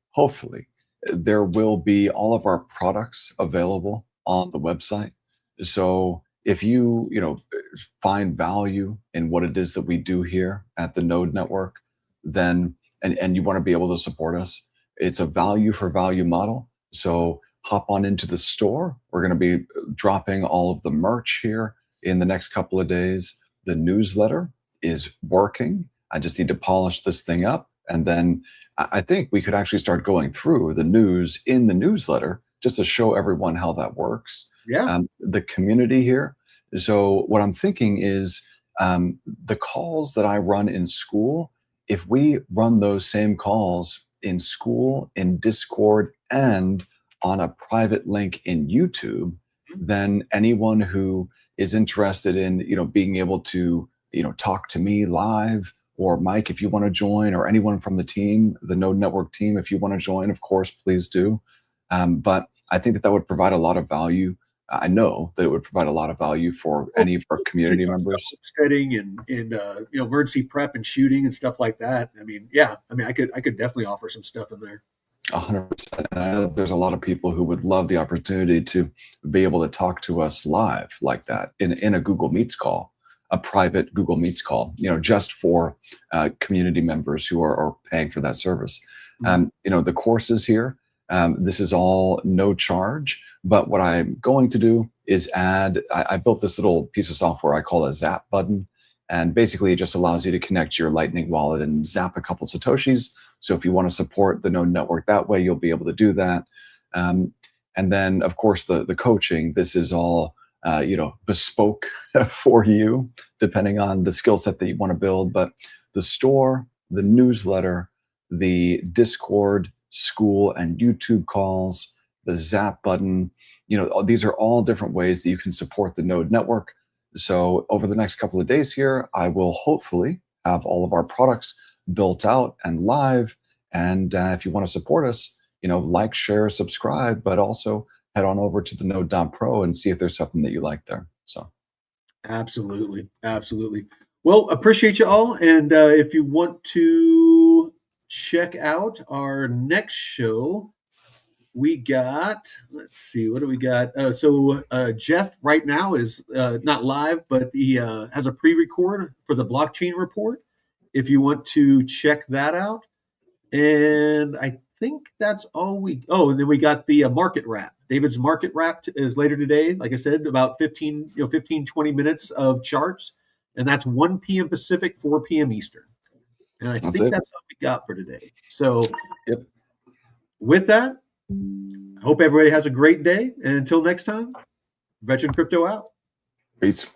there will be all of our products available on the website. So if you find value in what it is that we do here at the Node Network, then and you want to be able to support us, it's a value for value model. So hop on into the store. We're going to be dropping all of the merch here in the next couple of days. The newsletter is working. I just need to polish this thing up. And then I think we could actually start going through the news in the newsletter just to show everyone how that works. Yeah. The community here. So what I'm thinking is the calls that I run in school, if we run those same calls in school, in Discord, and on a private link in YouTube, then anyone who is interested in, being able to, talk to me live, or Mike, if you want to join, or anyone from the team, the Node Network team, if you want to join, of course, please do. But I think that would provide a lot of value. I know that it would provide a lot of value for any of our community members. Studying and emergency prep and shooting and stuff like that. I mean, I could definitely offer some stuff in there. 100%. And I know there's a lot of people who would love the opportunity to be able to talk to us live like that in a Google Meets call, a private Google Meets call, just for community members who are paying for that service. The courses here, this is all no charge, but what I'm going to do is I built this little piece of software I call a zap button. And basically, it just allows you to connect your Lightning wallet and zap a couple Satoshis. So if you want to support the Node Network that way, you'll be able to do that. And then, of course, the coaching, this is all, bespoke for you, depending on the skill set that you want to build. But the store, the newsletter, the Discord, school, and YouTube calls, the zap button, these are all different ways that you can support the Node Network. So over the next couple of days here, I will hopefully have all of our products built out and live. And if you want to support us, like, share, subscribe, but also head on over to the node.pro and see if there's something that you like there. So absolutely. Well, appreciate you all. And if you want to check out our next show, we got, let's see, what do we got? So Jeff right now is not live, but he has a pre-record for the blockchain report, if you want to check that out. And I think that's all and then we got the market wrap. David's market wrap is later today. Like I said, about 15, 20 minutes of charts. And that's 1 p.m. Pacific, 4 p.m. Eastern. And I think that's all we got for today. So with that, I hope everybody has a great day. And until next time, Veteran Crypto out. Peace.